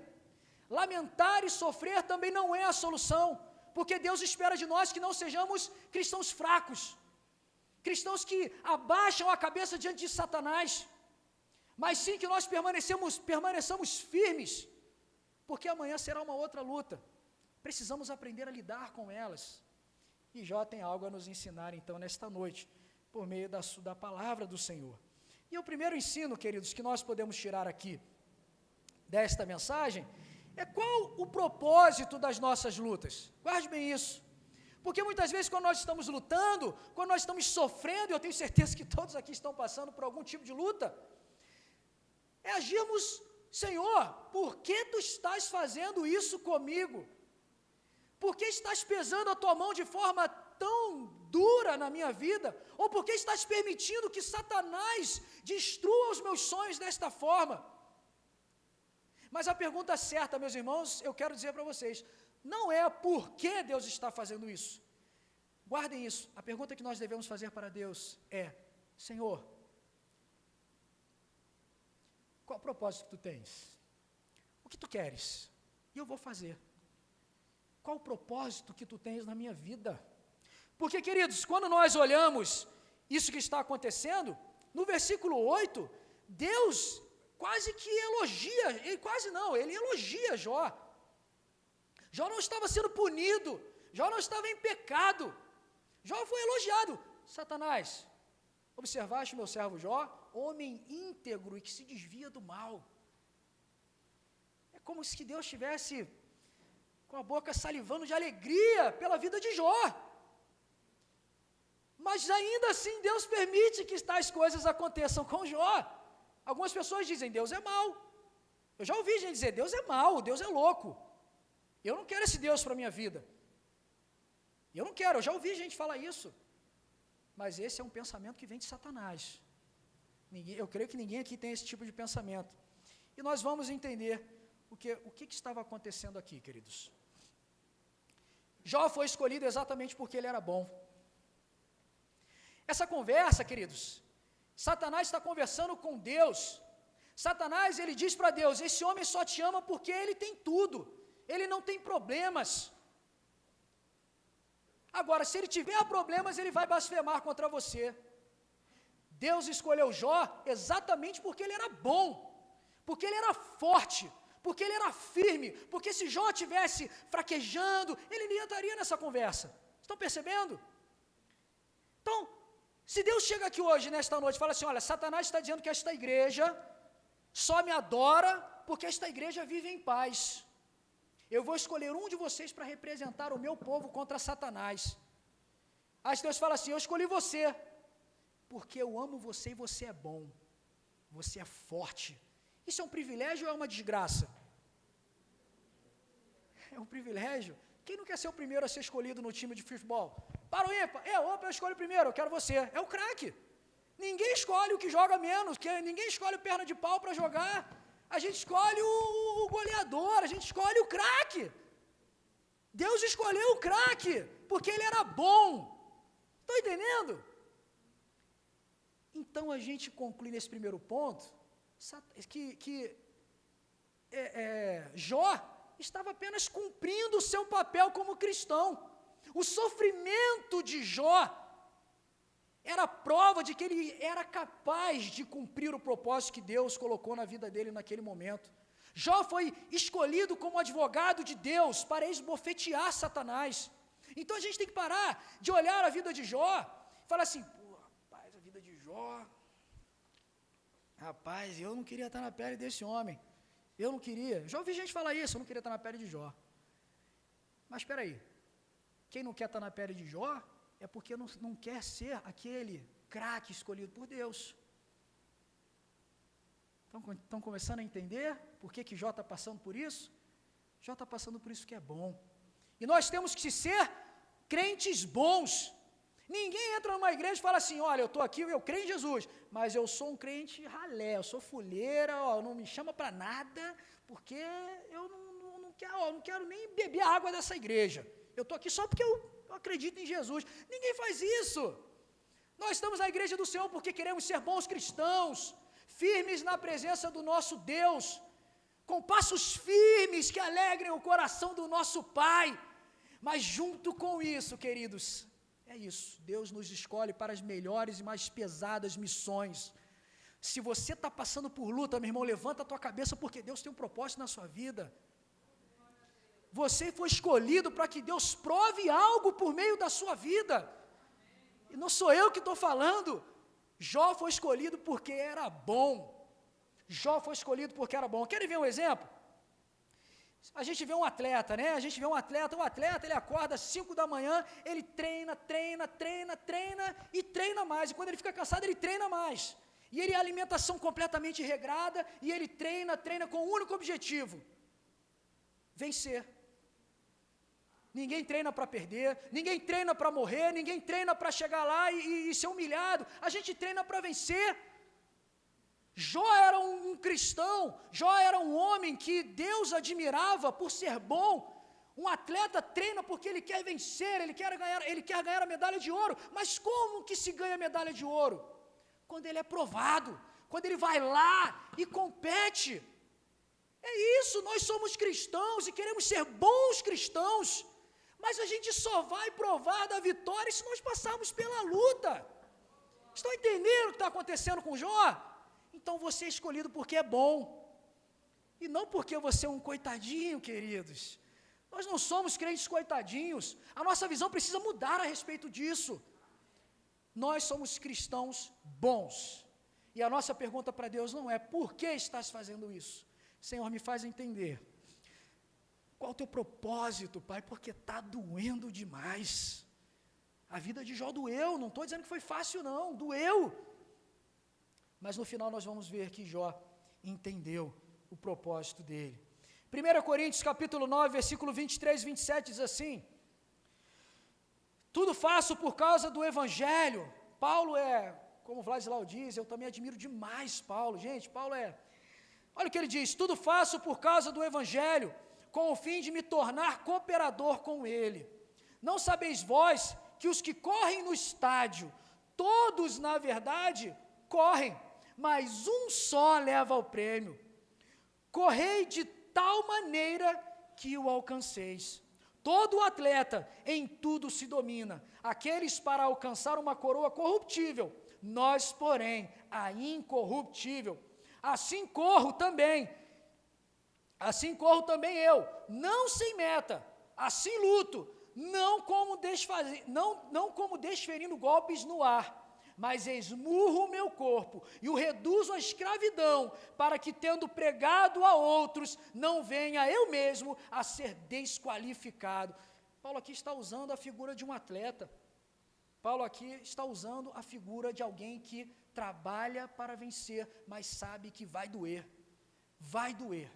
Lamentar e sofrer também não é a solução, porque Deus espera de nós que não sejamos cristãos fracos, cristãos que abaixam a cabeça diante de Satanás, mas sim que nós permaneçamos firmes, porque amanhã será uma outra luta. Precisamos aprender a lidar com elas. E Jó tem algo a nos ensinar então nesta noite, por meio da palavra do Senhor. E o primeiro ensino, queridos, que nós podemos tirar aqui desta mensagem, é qual o propósito das nossas lutas. Guarde bem isso. Porque muitas vezes quando nós estamos lutando, quando nós estamos sofrendo, e eu tenho certeza que todos aqui estão passando por algum tipo de luta, é agirmos, Senhor, por que Tu estás fazendo isso comigo? Por que estás pesando a Tua mão de forma tão dura na minha vida? Ou por que estás permitindo que Satanás destrua os meus sonhos desta forma? Mas a pergunta certa, meus irmãos, eu quero dizer para vocês, não é por que Deus está fazendo isso. Guardem isso. A pergunta que nós devemos fazer para Deus é, Senhor, qual propósito Tu tens? O que Tu queres? E eu vou fazer. Qual o propósito que Tu tens na minha vida? Porque, queridos, quando nós olhamos isso que está acontecendo, no versículo 8, Deus quase que elogia, ele elogia Jó. Jó não estava sendo punido, Jó não estava em pecado, Jó foi elogiado. Satanás, observaste meu servo Jó, homem íntegro e que se desvia do mal. É como se Deus estivesse com a boca salivando de alegria pela vida de Jó. Mas ainda assim Deus permite que tais coisas aconteçam com Jó. Algumas pessoas dizem, Deus é mau. Eu já ouvi gente dizer, Deus é mau, Deus é louco. Eu não quero esse Deus para a minha vida. Eu não quero, eu já ouvi gente falar isso. Mas esse é um pensamento que vem de Satanás. Eu creio que ninguém aqui tem esse tipo de pensamento. E nós vamos entender o que estava acontecendo aqui, queridos. Jó foi escolhido exatamente porque ele era bom. Essa conversa, queridos, Satanás está conversando com Deus. Satanás, ele diz para Deus, esse homem só te ama porque ele tem tudo, ele não tem problemas. Agora, se ele tiver problemas, ele vai blasfemar contra você. Deus escolheu Jó exatamente porque ele era bom, porque ele era forte, porque ele era firme, porque se Jó estivesse fraquejando, ele nem entraria nessa conversa. Estão percebendo? Então, se Deus chega aqui hoje, nesta noite, e fala assim, olha, Satanás está dizendo que esta igreja só me adora porque esta igreja vive em paz. Eu vou escolher um de vocês para representar o meu povo contra Satanás. Aí Deus fala assim, eu escolhi você, porque eu amo você e você é bom. Você é forte. Isso é um privilégio ou é uma desgraça? É um privilégio. Quem não quer ser o primeiro a ser escolhido no time de futebol? Para o ímpar. Eu escolho primeiro, eu quero você. É o craque. Ninguém escolhe o que joga menos, ninguém escolhe o perna de pau para jogar. A gente escolhe o goleador, a gente escolhe o craque. Deus escolheu o craque, porque ele era bom. Estão entendendo? Então a gente conclui nesse primeiro ponto que Jó estava apenas cumprindo o seu papel como cristão. O sofrimento de Jó era prova de que ele era capaz de cumprir o propósito que Deus colocou na vida dele naquele momento. Jó foi escolhido como advogado de Deus para esbofetear Satanás. Então a gente tem que parar de olhar a vida de Jó e falar assim, rapaz, a vida de Jó, rapaz, eu não queria estar na pele desse homem. Eu não queria. Já ouvi gente falar isso, eu não queria estar na pele de Jó. Mas espera aí, quem não quer estar na pele de Jó é porque não quer ser aquele craque escolhido por Deus. Estão começando a entender por que Jó está passando por isso? Jó está passando por isso que é bom. E nós temos que ser crentes bons. Ninguém entra numa igreja e fala assim, olha, eu estou aqui, eu creio em Jesus, mas eu sou um crente ralé, eu sou fuleira, não me chama para nada, porque eu não quero nem beber a água dessa igreja. Eu estou aqui só porque eu acredito em Jesus. Ninguém faz isso. Nós estamos na igreja do Senhor porque queremos ser bons cristãos, firmes na presença do nosso Deus, com passos firmes que alegrem o coração do nosso Pai. Mas junto com isso, queridos, é isso, Deus nos escolhe para as melhores e mais pesadas missões. Se você está passando por luta, meu irmão, levanta a tua cabeça porque Deus tem um propósito na sua vida. Você foi escolhido para que Deus prove algo por meio da sua vida. E não sou eu que estou falando. Jó foi escolhido porque era bom. Jó foi escolhido porque era bom. Querem ver um exemplo? A gente vê um atleta, né? O atleta ele acorda às 5 da manhã, ele treina e treina mais. E quando ele fica cansado, ele treina mais. E ele é alimentação completamente regrada e ele treina com um único objetivo: vencer. Ninguém treina para perder, ninguém treina para morrer, ninguém treina para chegar lá e ser humilhado. A gente treina para vencer. Jó era um cristão, Jó era um homem que Deus admirava por ser bom. Um atleta treina porque ele quer vencer, ele quer ganhar a medalha de ouro. Mas como que se ganha a medalha de ouro? Quando ele é provado, quando ele vai lá e compete. É isso, nós somos cristãos e queremos ser bons cristãos. Mas a gente só vai provar da vitória se nós passarmos pela luta. Estão entendendo o que está acontecendo com Jó? Então você é escolhido porque é bom. E não porque você é um coitadinho, queridos. Nós não somos crentes coitadinhos. A nossa visão precisa mudar a respeito disso. Nós somos cristãos bons. E a nossa pergunta para Deus não é: por que estás fazendo isso? Senhor, me faz entender. qual é o teu propósito, Pai? Porque está doendo demais. A vida de Jó doeu, não estou dizendo que foi fácil não, doeu. Mas no final nós vamos ver que Jó entendeu o propósito dele. 1 Coríntios capítulo 9, versículo 23 e 27 diz assim: tudo faço por causa do Evangelho. Paulo como o Vladislau diz, eu também admiro demais Paulo. Gente, Paulo olha o que ele diz: tudo faço por causa do Evangelho, com o fim de me tornar cooperador com ele. Não sabeis vós que os que correm no estádio, todos na verdade correm, mas um só leva o prêmio. Correi de tal maneira que o alcanceis. Todo atleta em tudo se domina, aqueles para alcançar uma coroa corruptível, nós, porém, a incorruptível. Assim corro também eu, não sem meta, assim luto, não como desferindo golpes no ar, mas esmurro o meu corpo e o reduzo à escravidão, para que, tendo pregado a outros, não venha eu mesmo a ser desqualificado. Paulo aqui está usando a figura de um atleta. Paulo aqui está usando a figura de alguém que trabalha para vencer, mas sabe que vai doer. Vai doer.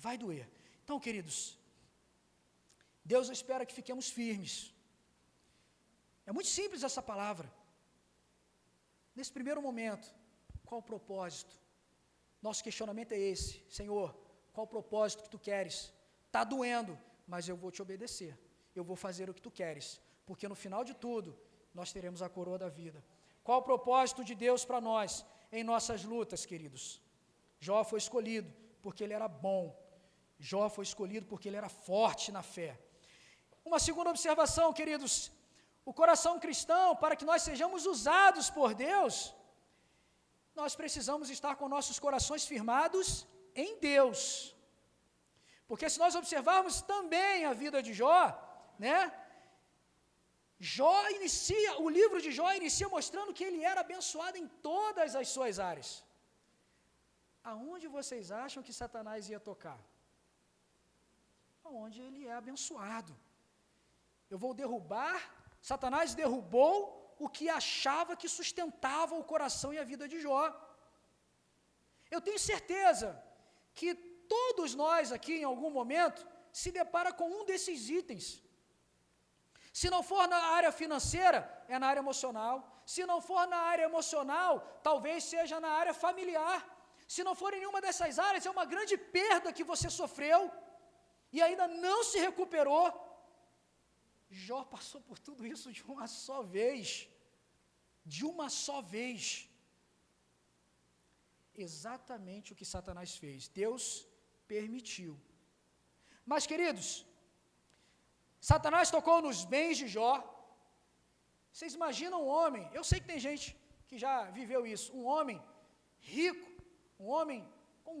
Vai doer. Então, queridos, Deus espera que fiquemos firmes. É muito simples essa palavra. Nesse primeiro momento, qual o propósito? Nosso questionamento é esse: Senhor, qual o propósito que Tu queres? Está doendo, mas eu vou Te obedecer. Eu vou fazer o que Tu queres, porque no final de tudo, nós teremos a coroa da vida. Qual o propósito de Deus para nós em nossas lutas, queridos? Jó foi escolhido porque ele era bom. Jó foi escolhido porque ele era forte na fé. Uma segunda observação, queridos: o coração cristão, para que nós sejamos usados por Deus, nós precisamos estar com nossos corações firmados em Deus. Porque se nós observarmos também a vida de Jó, o livro de Jó inicia mostrando que ele era abençoado em todas as suas áreas. Aonde vocês acham que Satanás ia tocar? Aonde ele é abençoado. Eu vou derrubar. Satanás derrubou o que achava que sustentava o coração e a vida de Jó. Eu tenho certeza que todos nós aqui, em algum momento, se depara com um desses itens. Se não for na área financeira, é na área emocional. Se não for na área emocional, talvez seja na área familiar. Se não for em nenhuma dessas áreas, é uma grande perda que você sofreu e ainda não se recuperou. Jó passou por tudo isso de uma só vez. De uma só vez. Exatamente o que Satanás fez. Deus permitiu. Mas, queridos, Satanás tocou nos bens de Jó. Vocês imaginam um homem, eu sei que tem gente que já viveu isso, um homem rico, um homem com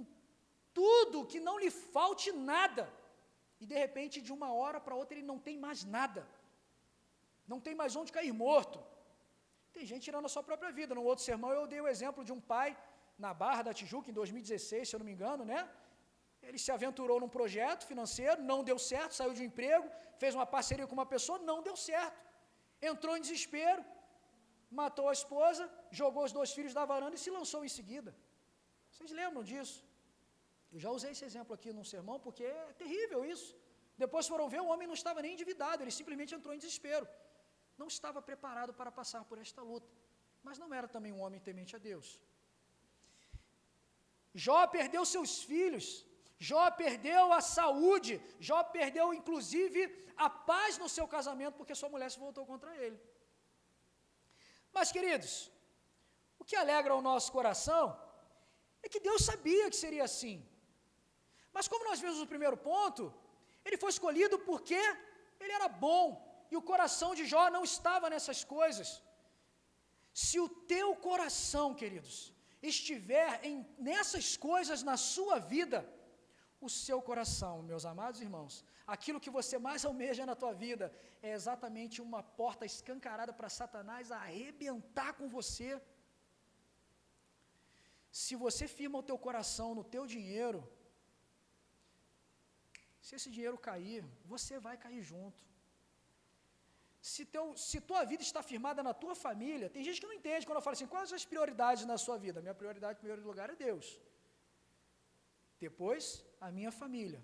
tudo, que não lhe falte nada, e de repente, de uma hora para outra, ele não tem mais nada, não tem mais onde cair morto. Tem gente tirando a sua própria vida. No outro sermão eu dei o exemplo de um pai na Barra da Tijuca, em 2016, se eu não me engano, Ele se aventurou num projeto financeiro, não deu certo, saiu de um emprego, fez uma parceria com uma pessoa, não deu certo. Entrou em desespero, matou a esposa, jogou os 2 filhos da varanda e se lançou em seguida. Vocês lembram disso? Eu já usei esse exemplo aqui num sermão, porque é terrível isso. Depois foram ver, o homem não estava nem endividado, ele simplesmente entrou em desespero. Não estava preparado para passar por esta luta, mas não era também um homem temente a Deus. Jó perdeu seus filhos, Jó perdeu a saúde, Jó perdeu inclusive a paz no seu casamento, porque sua mulher se voltou contra ele. Mas, queridos, o que alegra o nosso coração é que Deus sabia que seria assim. Mas como nós vimos no primeiro ponto, ele foi escolhido porque ele era bom, e o coração de Jó não estava nessas coisas. Se o teu coração, queridos, estiver nessas coisas na sua vida, o seu coração, meus amados irmãos, aquilo que você mais almeja na tua vida, é exatamente uma porta escancarada para Satanás arrebentar com você. Se você firma o teu coração no teu dinheiro, se esse dinheiro cair, você vai cair junto. Se tua vida está firmada na tua família, tem gente que não entende quando eu falo assim, quais as prioridades na sua vida? Minha prioridade, em primeiro lugar, é Deus. Depois, a minha família.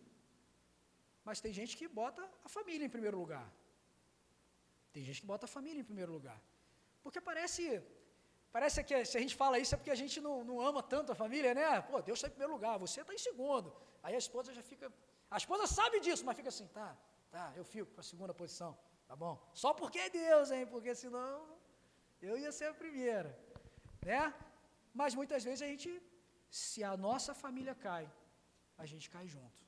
Mas tem gente que bota a família em primeiro lugar. Tem gente que bota a família em primeiro lugar. Porque parece que se a gente fala isso é porque a gente não ama tanto a família, né? Pô, Deus está em primeiro lugar, você está em segundo. Aí a esposa já fica... A esposa sabe disso, mas fica assim, tá, eu fico para a segunda posição, tá bom? Só porque é Deus, hein? Porque senão eu ia ser a primeira, né? Mas muitas vezes a gente, se a nossa família cai, a gente cai junto.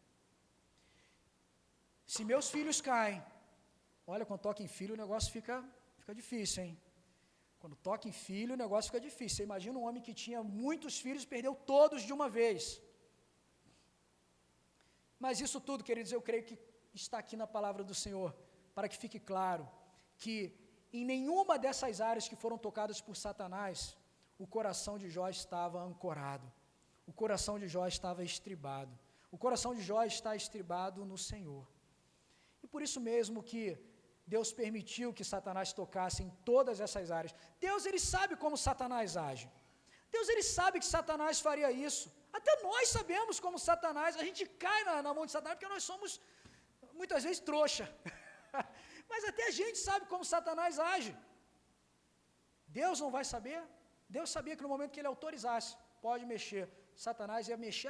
Se meus filhos caem, olha, quando toca em filho o negócio fica difícil, hein? Quando toca em filho o negócio fica difícil. Você imagina um homem que tinha muitos filhos e perdeu todos de uma vez. Mas isso tudo, queridos, eu creio que está aqui na palavra do Senhor, para que fique claro que em nenhuma dessas áreas que foram tocadas por Satanás, o coração de Jó estava ancorado, o coração de Jó estava estribado, o coração de Jó está estribado no Senhor. E por isso mesmo que Deus permitiu que Satanás tocasse em todas essas áreas. Deus, Ele sabe como Satanás age. Deus, Ele sabe que Satanás faria isso. Até nós sabemos como Satanás, a gente cai na mão de Satanás porque nós somos, muitas vezes, trouxa. Mas até a gente sabe como Satanás age. Deus não vai saber? Deus sabia que no momento que Ele autorizasse, pode mexer, Satanás ia mexer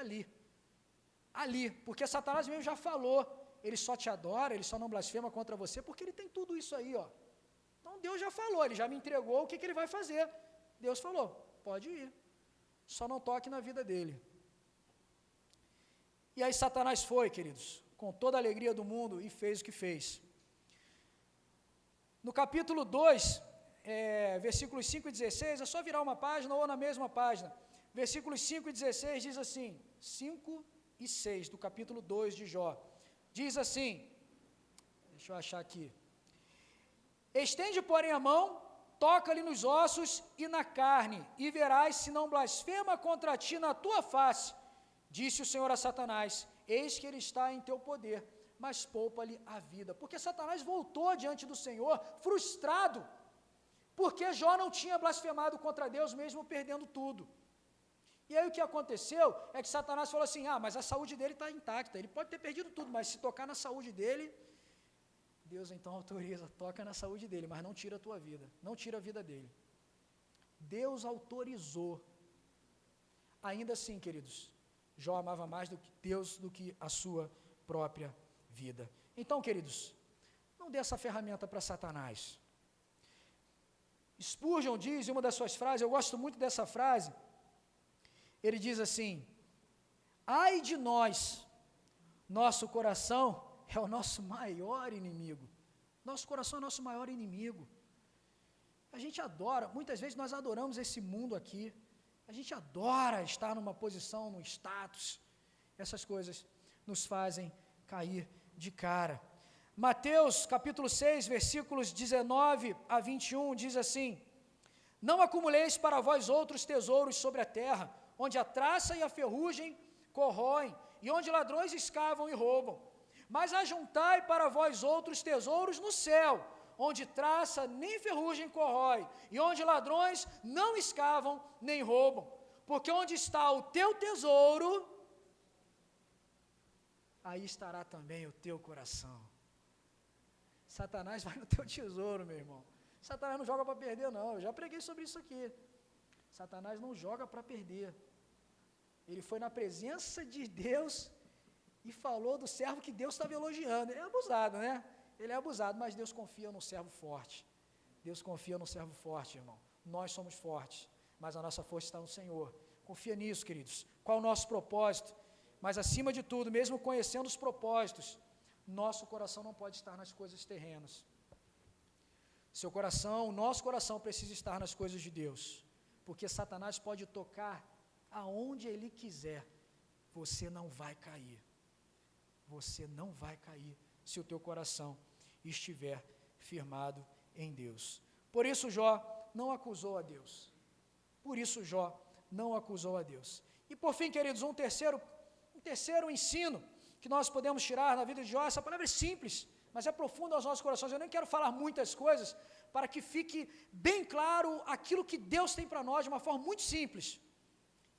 ali, porque Satanás mesmo já falou, ele só te adora, ele só não blasfema contra você, porque ele tem tudo isso aí, ó. Então Deus já falou, ele já me entregou, o que ele vai fazer? Deus falou, pode ir, só não toque na vida dele. E aí Satanás foi, queridos, com toda a alegria do mundo, e fez o que fez. No capítulo 2, versículos 5 e 16, é só virar uma página ou na mesma página. Versículos 5 e 16 diz assim, 5 e 6 do capítulo 2 de Jó. Diz assim, deixa eu achar aqui. Estende, porém, a mão, toca-lhe nos ossos e na carne, e verás se não blasfema contra ti na tua face. Disse o Senhor a Satanás, eis que ele está em teu poder, mas poupa-lhe a vida. Porque Satanás voltou diante do Senhor frustrado, porque Jó não tinha blasfemado contra Deus, mesmo perdendo tudo. E aí o que aconteceu é que Satanás falou assim, mas a saúde dele está intacta, ele pode ter perdido tudo, mas se tocar na saúde dele, Deus então autoriza, toca na saúde dele, mas não tira a tua vida, não tira a vida dele. Deus autorizou. Ainda assim, queridos, Jó amava mais do que Deus do que a sua própria vida. Então, queridos, não dê essa ferramenta para Satanás. Spurgeon diz em uma das suas frases, eu gosto muito dessa frase, ele diz assim, ai de nós, nosso coração é o nosso maior inimigo. Nosso coração é o nosso maior inimigo. A gente adora, muitas vezes nós adoramos esse mundo aqui, a gente adora estar numa posição, num status, essas coisas nos fazem cair de cara. Mateus capítulo 6, versículos 19 a 21, diz assim, não acumuleis para vós outros tesouros sobre a terra, onde a traça e a ferrugem corroem, e onde ladrões escavam e roubam. Mas ajuntai para vós outros tesouros no céu, onde traça nem ferrugem corrói, e onde ladrões não escavam nem roubam. Porque onde está o teu tesouro, aí estará também o teu coração. Satanás vai no teu tesouro, meu irmão. Satanás não joga para perder, não. Eu já preguei sobre isso aqui. Satanás não joga para perder. Ele foi na presença de Deus e falou do servo que Deus estava elogiando. Ele é abusado, né? Ele é abusado, mas Deus confia no servo forte. Deus confia no servo forte, irmão. Nós somos fortes, mas a nossa força está no Senhor. Confia nisso, queridos. Qual é o nosso propósito? Mas acima de tudo, mesmo conhecendo os propósitos, nosso coração não pode estar nas coisas terrenas. Seu coração, o nosso coração precisa estar nas coisas de Deus, porque Satanás pode tocar aonde ele quiser, você não vai cair. Você não vai cair se o teu coração estiver firmado em Deus. Por isso Jó não acusou a Deus. Por isso Jó não acusou a Deus. E por fim, queridos, um terceiro ensino que nós podemos tirar na vida de Jó, essa palavra é simples, mas é profunda aos nossos corações. Eu nem quero falar muitas coisas, para que fique bem claro aquilo que Deus tem para nós de uma forma muito simples.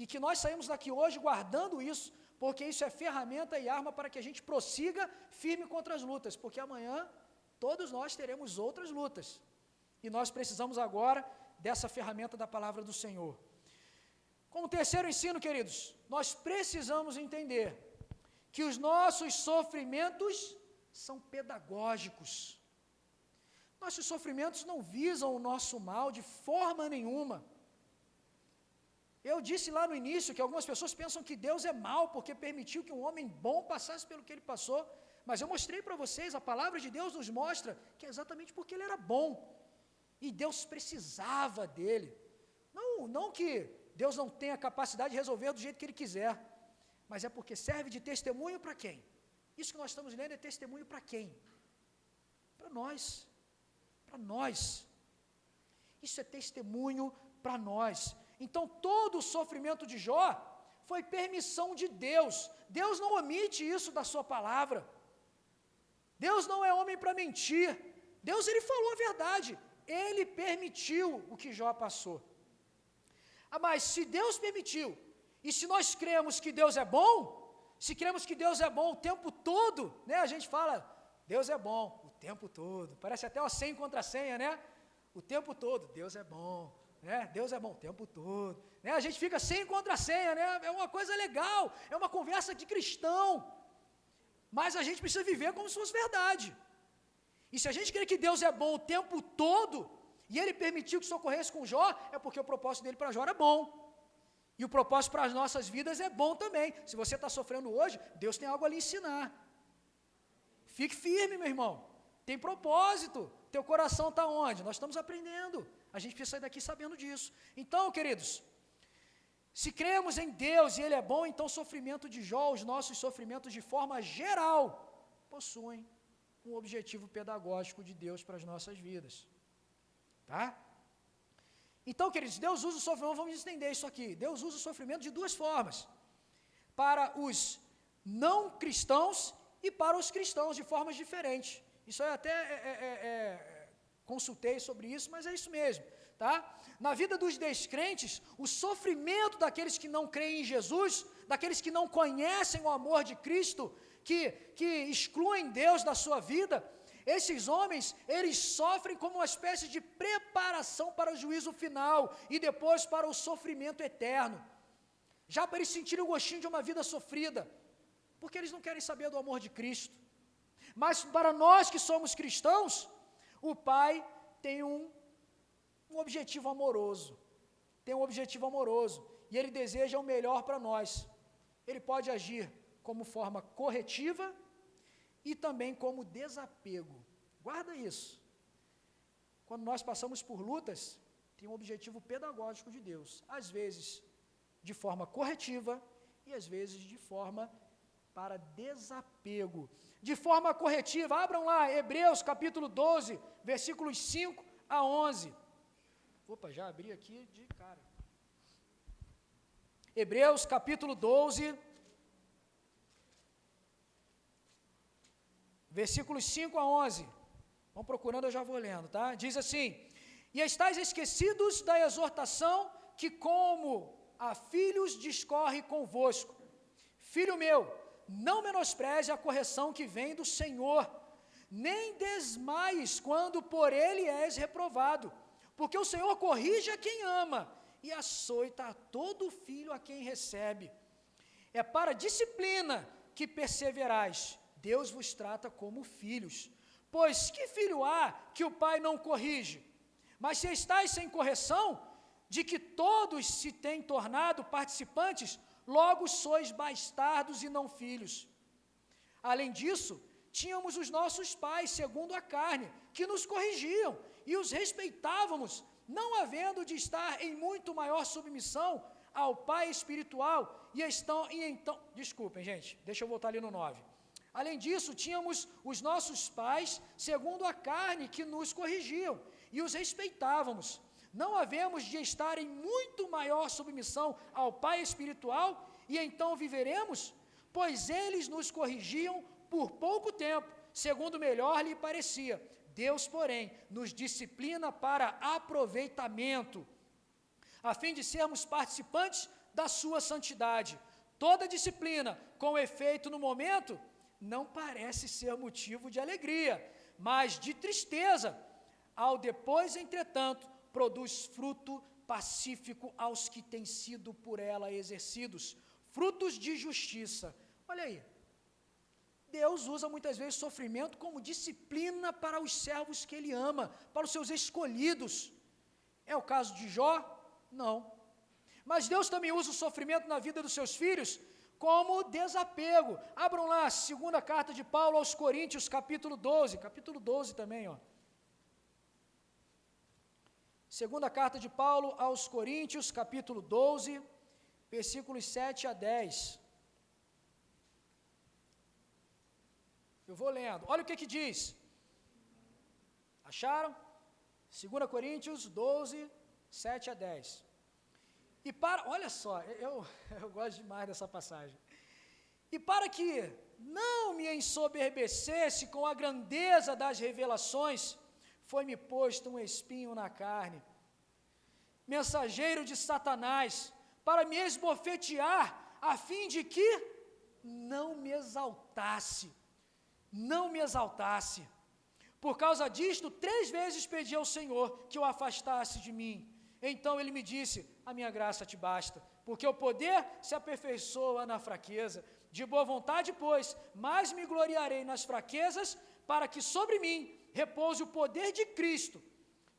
E que nós saímos daqui hoje guardando isso, porque isso é ferramenta e arma para que a gente prossiga firme contra as lutas, porque amanhã todos nós teremos outras lutas. E nós precisamos agora dessa ferramenta da palavra do Senhor. Como terceiro ensino, queridos, nós precisamos entender que os nossos sofrimentos são pedagógicos. Nossos sofrimentos não visam o nosso mal de forma nenhuma. Eu disse lá no início que algumas pessoas pensam que Deus é mau porque permitiu que um homem bom passasse pelo que ele passou, mas eu mostrei para vocês, a palavra de Deus nos mostra que é exatamente porque ele era bom, e Deus precisava dele. Não que Deus não tenha a capacidade de resolver do jeito que Ele quiser, mas é porque serve de testemunho para quem? Isso que nós estamos lendo é testemunho para quem? Para nós. Para nós. Isso é testemunho para nós. Então, todo o sofrimento de Jó foi permissão de Deus. Deus não omite isso da sua palavra. Deus não é homem para mentir. Deus, Ele falou a verdade. Ele permitiu o que Jó passou. Mas se Deus permitiu, e se nós cremos que Deus é bom, se cremos que Deus é bom o tempo todo, né? A gente fala, Deus é bom o tempo todo. Parece até uma senha contra senha, né? O tempo todo, Deus é bom, né? Deus é bom o tempo todo. Né? A gente fica senha contra senha, né? É uma coisa legal, é uma conversa de cristão. Mas a gente precisa viver como se fosse verdade. E se a gente crê que Deus é bom o tempo todo, e Ele permitiu que isso ocorresse com Jó, é porque o propósito dele para Jó era bom. E o propósito para as nossas vidas é bom também. Se você está sofrendo hoje, Deus tem algo a lhe ensinar. Fique firme, meu irmão. Tem propósito. Teu coração está onde? Nós estamos aprendendo. A gente precisa sair daqui sabendo disso. Então, queridos, se cremos em Deus e Ele é bom, então o sofrimento de Jó, os nossos sofrimentos de forma geral, possuem um objetivo pedagógico de Deus para as nossas vidas. Tá? Então, queridos, Deus usa o sofrimento, vamos entender isso aqui. Deus usa o sofrimento de duas formas. Para os não cristãos e para os cristãos, de formas diferentes. Isso eu até consultei sobre isso, mas é isso mesmo. Tá? Na vida dos descrentes, o sofrimento daqueles que não creem em Jesus, daqueles que não conhecem o amor de Cristo, que excluem Deus da sua vida, esses homens, eles sofrem como uma espécie de preparação para o juízo final e depois para o sofrimento eterno. Já para eles sentirem o gostinho de uma vida sofrida, porque eles não querem saber do amor de Cristo. Mas para nós que somos cristãos, o Pai tem um objetivo amoroso. Tem um objetivo amoroso e Ele deseja o melhor para nós. Ele pode agir como forma corretiva e também como desapego. Guarda isso. Quando nós passamos por lutas, tem um objetivo pedagógico de Deus. Às vezes de forma corretiva e às vezes de forma para desapego. De forma corretiva, abram lá, Hebreus capítulo 12, versículos 5 a 11. Opa, já abri aqui de cara. Hebreus capítulo 12, versículos 5 a 11. Vão procurando, eu já vou lendo, tá? Diz assim: E estáis esquecidos da exortação que como a filhos discorre convosco. Filho meu, não menospreze a correção que vem do Senhor, nem desmaies quando por ele és reprovado, porque o Senhor corrige a quem ama e açoita a todo filho a quem recebe. É para a disciplina que perseverais. Deus vos trata como filhos. Pois que filho há que o pai não corrige? Mas se estáis sem correção, de que todos se têm tornado participantes, logo sois bastardos e não filhos. Além disso, tínhamos os nossos pais, segundo a carne, que nos corrigiam e os respeitávamos, não havendo de estar em muito maior submissão ao Pai espiritual, desculpem, gente, deixa eu voltar ali no 9. Além disso, tínhamos os nossos pais, segundo a carne, que nos corrigiam e os respeitávamos. Não havemos de estar em muito maior submissão ao Pai espiritual, e então viveremos? pois eles nos corrigiam por pouco tempo, segundo melhor lhe parecia. Deus, porém, nos disciplina para aproveitamento, a fim de sermos participantes da sua santidade. Toda disciplina, com efeito no momento, não parece ser motivo de alegria, mas de tristeza. Ao depois, entretanto, produz fruto pacífico aos que têm sido por ela exercidos, frutos de justiça. Olha aí, Deus usa muitas vezes sofrimento como disciplina para os servos que Ele ama, para os seus escolhidos. É o caso de Jó? Não. Mas Deus também usa o sofrimento na vida dos seus filhos como desapego. Abram lá a segunda carta de Paulo aos Coríntios, capítulo 12 também, ó. Segunda carta de Paulo aos Coríntios, capítulo 12, versículos 7 a 10. Eu vou lendo. Olha o que diz. Acharam? 2 Coríntios 12, 7 a 10. E olha só, eu gosto demais dessa passagem. E para que não me ensoberbecesse com a grandeza das revelações, foi-me posto um espinho na carne, mensageiro de Satanás, para me esbofetear, a fim de que não me exaltasse. Por causa disto, 3 vezes pedi ao Senhor que o afastasse de mim. Então ele me disse, a minha graça te basta, porque o poder se aperfeiçoa na fraqueza. De boa vontade, pois, mais me gloriarei nas fraquezas, para que sobre mim repouse o poder de Cristo,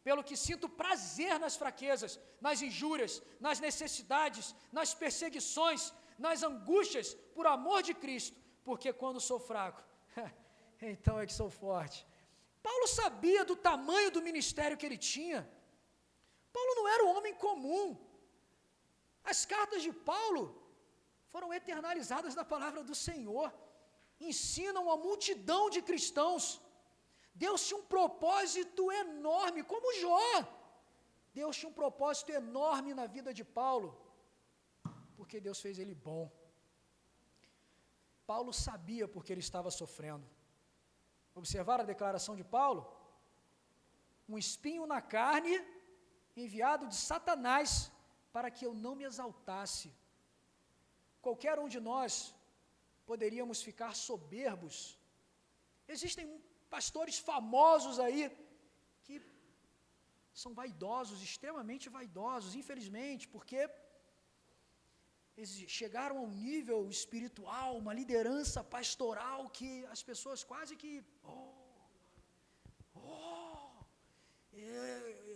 pelo que sinto prazer nas fraquezas, nas injúrias, nas necessidades, nas perseguições, nas angústias, por amor de Cristo, porque quando sou fraco, então é que sou forte. Paulo sabia do tamanho do ministério que ele tinha. Paulo não era um homem comum. As cartas de Paulo foram eternalizadas na palavra do Senhor, ensinam a multidão de cristãos. Deus tinha um propósito enorme, como Jó. Deus tinha um propósito enorme na vida de Paulo, porque Deus fez ele bom. Paulo sabia porque ele estava sofrendo. Observaram a declaração de Paulo? Um espinho na carne, enviado de Satanás, para que eu não me exaltasse. Qualquer um de nós poderíamos ficar soberbos. Existem pastores famosos aí que são vaidosos, extremamente vaidosos, infelizmente, porque eles chegaram a um nível espiritual, uma liderança pastoral que as pessoas quase que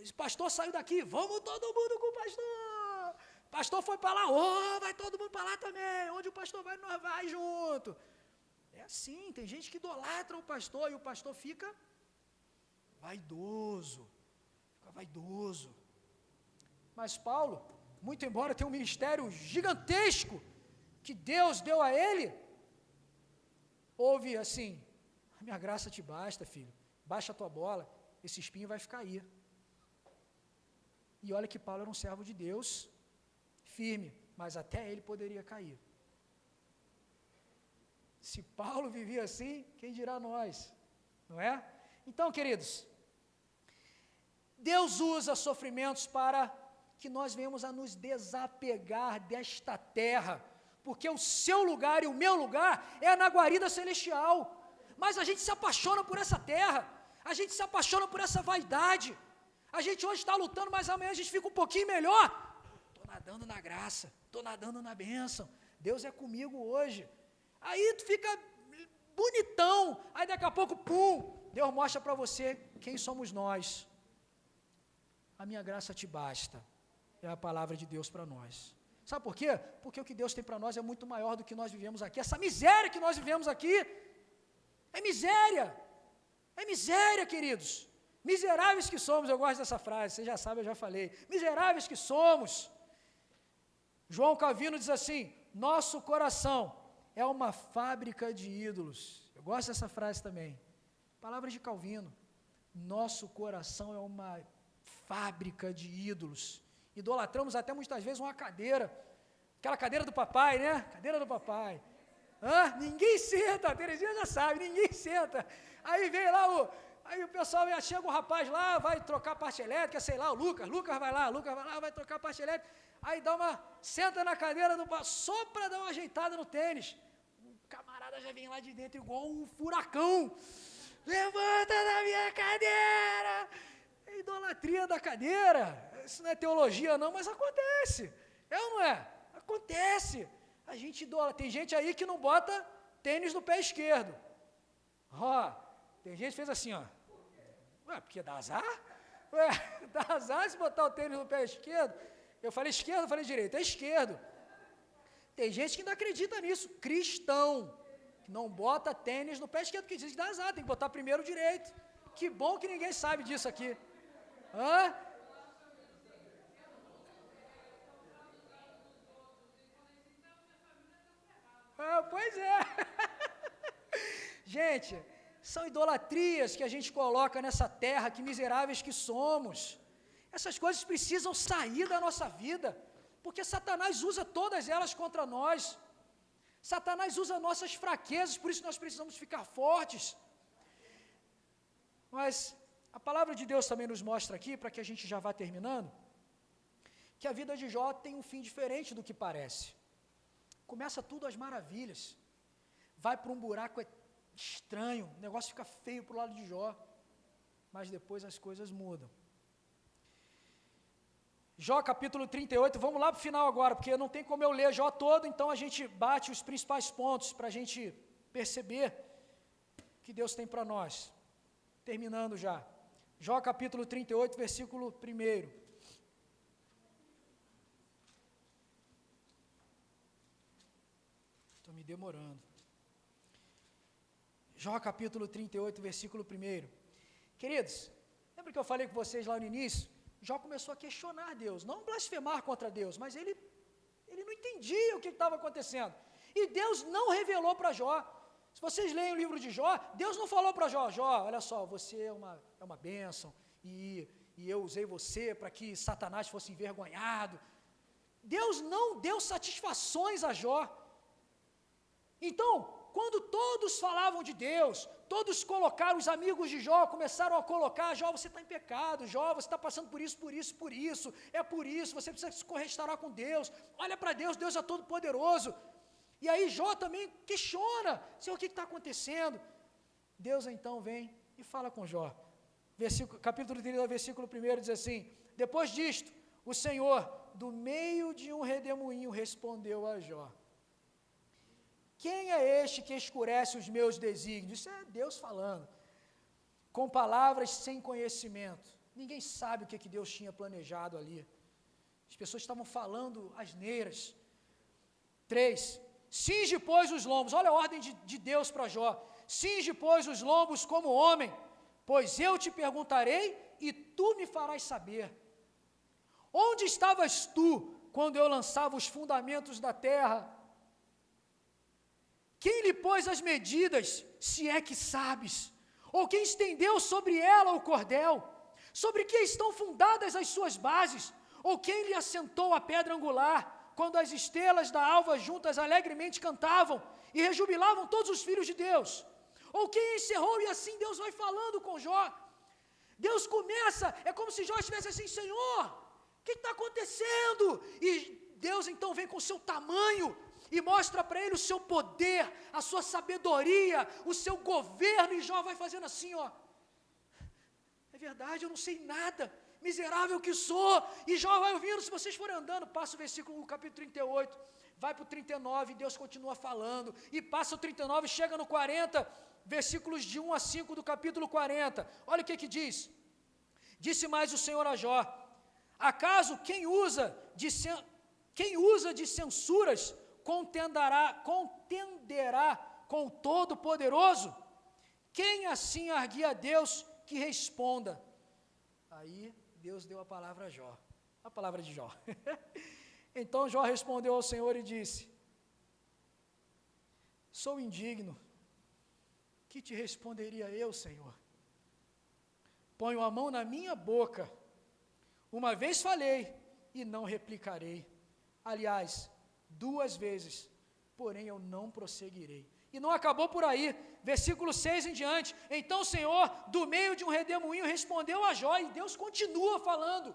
esse pastor saiu daqui, vamos todo mundo com o pastor. Pastor foi para lá, vai todo mundo para lá também. Onde o pastor vai, nós vai junto. É assim, tem gente que idolatra o pastor e o pastor fica vaidoso. Mas Paulo, muito embora tenha um ministério gigantesco que Deus deu a ele, houve assim, a minha graça te basta, filho, baixa a tua bola, esse espinho vai ficar aí. E olha que Paulo era um servo de Deus, firme, mas até ele poderia cair. Se Paulo vivia assim, quem dirá nós, não é? Então, queridos, Deus usa sofrimentos para que nós venhamos a nos desapegar desta terra, porque o seu lugar e o meu lugar é na guarida celestial, mas a gente se apaixona por essa terra, a gente se apaixona por essa vaidade, a gente hoje está lutando, mas amanhã a gente fica um pouquinho melhor, estou nadando na graça, estou nadando na bênção, Deus é comigo hoje, aí tu fica bonitão, aí daqui a pouco, pum, Deus mostra para você quem somos nós. A minha graça te basta, é a palavra de Deus para nós. Sabe por quê? Porque o que Deus tem para nós é muito maior do que nós vivemos aqui. Essa miséria que nós vivemos aqui, é miséria, queridos. Miseráveis que somos, eu gosto dessa frase, você já sabe, eu já falei. Miseráveis que somos. João Calvino diz assim, nosso coração é uma fábrica de ídolos. Eu gosto dessa frase também. Palavras de Calvino. Nosso coração é uma fábrica de ídolos. Idolatramos até muitas vezes uma cadeira. Aquela cadeira do papai, né? Cadeira do papai. Ninguém senta, a Terezinha já sabe, ninguém senta. Aí vem lá aí o pessoal, chega um rapaz lá, vai trocar parte elétrica, sei lá, o Lucas vai lá, vai trocar parte elétrica, aí senta na cadeira só para dar uma ajeitada no tênis. O camarada já vem lá de dentro igual um furacão. Levanta da minha cadeira! É idolatria da cadeira. Isso não é teologia não, mas acontece. É ou não é? Acontece. A gente idolatra. Tem gente aí que não bota tênis no pé esquerdo. Tem gente que fez assim, porque dá azar? Dá azar se botar o tênis no pé esquerdo? Eu falei esquerdo, eu falei direito, é esquerdo. Tem gente que ainda acredita nisso, cristão, que não bota tênis no pé esquerdo, porque diz que dá azar, tem que botar primeiro o direito. Que bom que ninguém sabe disso aqui. Pois é. Gente, são idolatrias que a gente coloca nessa terra, que miseráveis que somos. Essas coisas precisam sair da nossa vida, porque Satanás usa todas elas contra nós. Satanás usa nossas fraquezas, por isso nós precisamos ficar fortes. Mas a palavra de Deus também nos mostra aqui, para que a gente já vá terminando, que a vida de Jó tem um fim diferente do que parece. Começa tudo às maravilhas, vai para um buraco estranho, o negócio fica feio para o lado de Jó, mas depois as coisas mudam. Jó capítulo 38, vamos lá para o final agora, porque não tem como eu ler Jó todo, então a gente bate os principais pontos para a gente perceber o que Deus tem para nós. Terminando já. Jó capítulo 38, versículo 1. Estou me demorando. Jó capítulo 38, versículo 1. Queridos, lembra que eu falei com vocês lá no início? Jó começou a questionar Deus, não blasfemar contra Deus, mas ele não entendia o que estava acontecendo. E Deus não revelou para Jó. Se vocês leem o livro de Jó, Deus não falou para Jó, olha só, você é uma bênção, e eu usei você para que Satanás fosse envergonhado. Deus não deu satisfações a Jó. Então, quando todos falavam de Deus, todos colocaram, os amigos de Jó começaram a colocar, Jó, você está em pecado, Jó, você está passando por isso, é por isso, você precisa se restaurar com Deus, olha para Deus, Deus é todo poderoso. E aí Jó também questiona, Senhor, o que está acontecendo? Deus então vem e fala com Jó. Capítulo 30, versículo 1 diz assim, depois disto, o Senhor, do meio de um redemoinho, respondeu a Jó. Quem é este que escurece os meus desígnios? Isso é Deus falando. Com palavras sem conhecimento. Ninguém sabe o que Deus tinha planejado ali. As pessoas estavam falando asneiras. 3. Cinge, pois, os lombos. Olha a ordem de Deus para Jó. Cinge, pois, os lombos como homem, pois eu te perguntarei e tu me farás saber. Onde estavas tu quando eu lançava os fundamentos da terra? Quem lhe pôs as medidas, se é que sabes? Ou quem estendeu sobre ela o cordel? Sobre que estão fundadas as suas bases? Ou quem lhe assentou a pedra angular, quando as estrelas da alva juntas alegremente cantavam e rejubilavam todos os filhos de Deus? Ou quem encerrou, e assim Deus vai falando com Jó. Deus começa, é como se Jó estivesse assim, Senhor, o que está acontecendo? E Deus então vem com o seu tamanho, e mostra para ele o seu poder, a sua sabedoria, o seu governo, e Jó vai fazendo assim, é verdade, eu não sei nada, miserável que sou, e Jó vai ouvindo, se vocês forem andando, passa o capítulo 38, vai para o 39, Deus continua falando, e passa o 39, chega no 40, versículos de 1 a 5 do capítulo 40, olha o que diz, disse mais o Senhor a Jó, acaso quem usa de censuras, contenderá com o Todo-Poderoso? Quem assim arguia a Deus que responda? Aí Deus deu a palavra a Jó, a palavra de Jó. Então Jó respondeu ao Senhor e disse, sou indigno, que te responderia eu, Senhor? Ponho a mão na minha boca, uma vez falei e não replicarei. Aliás, 2 vezes porém eu não prosseguirei. E não acabou por aí, versículo 6 em diante. Então o Senhor, do meio de um redemoinho, respondeu a Jó, e Deus continua falando: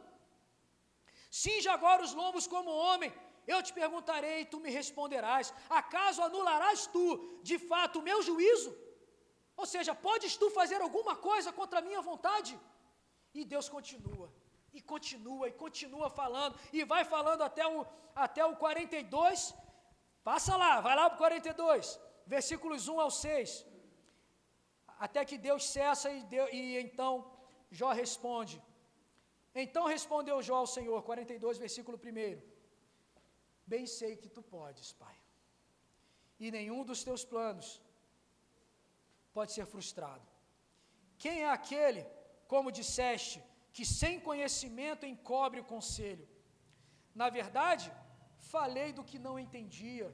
cinge agora os lombos como homem, eu te perguntarei e tu me responderás. Acaso anularás tu, de fato, o meu juízo? Ou seja, podes tu fazer alguma coisa contra a minha vontade? E Deus continua, e continua, e continua falando, e vai falando até o 42, passa lá, vai lá para o 42, versículos 1 ao 6, até que Deus cessa e então Jó responde. Então respondeu Jó ao Senhor, 42, versículo 1, bem sei que tu podes, Pai, e nenhum dos teus planos pode ser frustrado. Quem é aquele, como disseste, que sem conhecimento encobre o conselho? Na verdade, falei do que não entendia.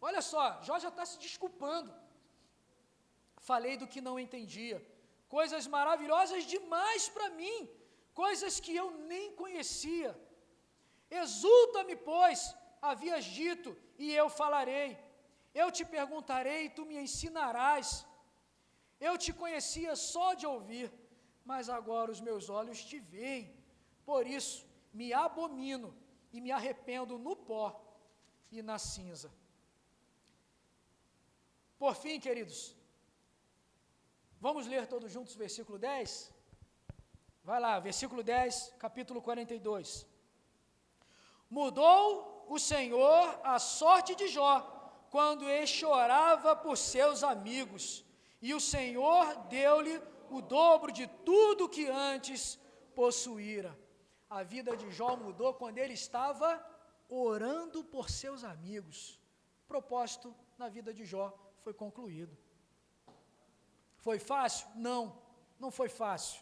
Olha só, Jó já está se desculpando. Falei do que não entendia, coisas maravilhosas demais para mim, coisas que eu nem conhecia. Exulta-me, pois, havias dito, e eu falarei. Eu te perguntarei e tu me ensinarás. Eu te conhecia só de ouvir, mas agora os meus olhos te veem. Por isso, me abomino e me arrependo no pó e na cinza. Por fim, queridos, vamos ler todos juntos o versículo 10? Vai lá, versículo 10, capítulo 42. Mudou o Senhor a sorte de Jó, quando ele chorava por seus amigos, e o Senhor deu-lhe o dobro de tudo que antes possuíra. A vida de Jó mudou quando ele estava orando por seus amigos. O propósito na vida de Jó foi concluído. Foi fácil? Não, não foi fácil.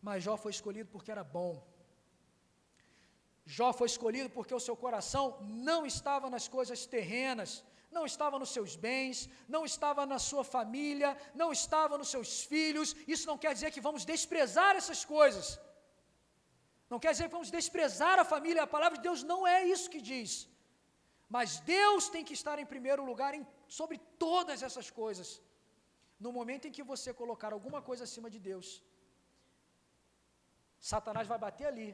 Mas Jó foi escolhido porque era bom. Jó foi escolhido porque o seu coração não estava nas coisas terrenas, não estava nos seus bens, não estava na sua família, não estava nos seus filhos. Isso não quer dizer que vamos desprezar essas coisas. Não quer dizer que vamos desprezar a família. A palavra de Deus não é isso que diz. Mas Deus tem que estar em primeiro lugar sobre todas essas coisas. No momento em que você colocar alguma coisa acima de Deus, Satanás vai bater ali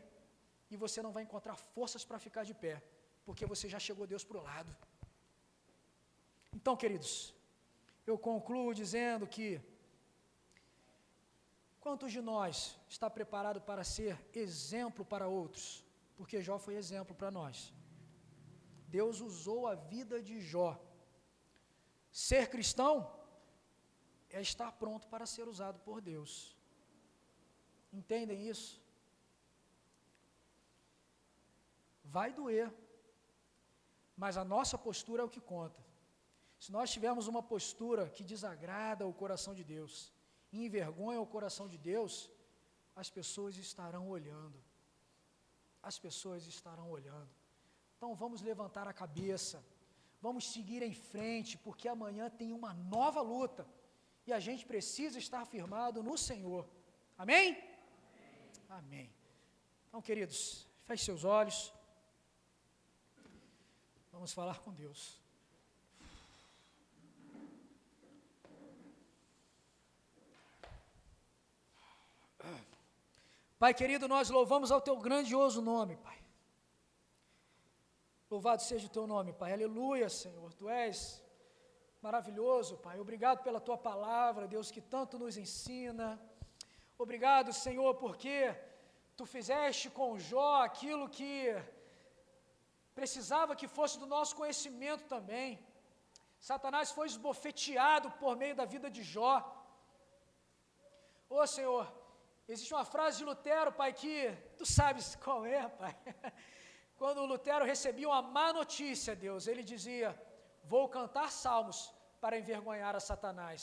e você não vai encontrar forças para ficar de pé, porque você já chegou Deus para o lado. Então, queridos, eu concluo dizendo que quantos de nós está preparado para ser exemplo para outros? Porque Jó foi exemplo para nós. Deus usou a vida de Jó. Ser cristão é estar pronto para ser usado por Deus. Entendem isso? Vai doer, mas a nossa postura é o que conta. Se nós tivermos uma postura que desagrada o coração de Deus, e envergonha o coração de Deus, as pessoas estarão olhando. As pessoas estarão olhando. Então vamos levantar a cabeça, vamos seguir em frente, porque amanhã tem uma nova luta, e a gente precisa estar firmado no Senhor. Amém? Amém. Então, queridos, feche seus olhos. Vamos falar com Deus. Pai querido, nós louvamos ao Teu grandioso nome, Pai. Louvado seja o Teu nome, Pai. Aleluia, Senhor. Tu és maravilhoso, Pai. Obrigado pela Tua palavra, Deus, que tanto nos ensina. Obrigado, Senhor, porque Tu fizeste com Jó aquilo que precisava que fosse do nosso conhecimento também. Satanás foi esbofeteado por meio da vida de Jó. Ô, Senhor, existe uma frase de Lutero, Pai, que Tu sabes qual é, Pai. Quando Lutero recebia uma má notícia, Deus, ele dizia: vou cantar salmos para envergonhar a Satanás.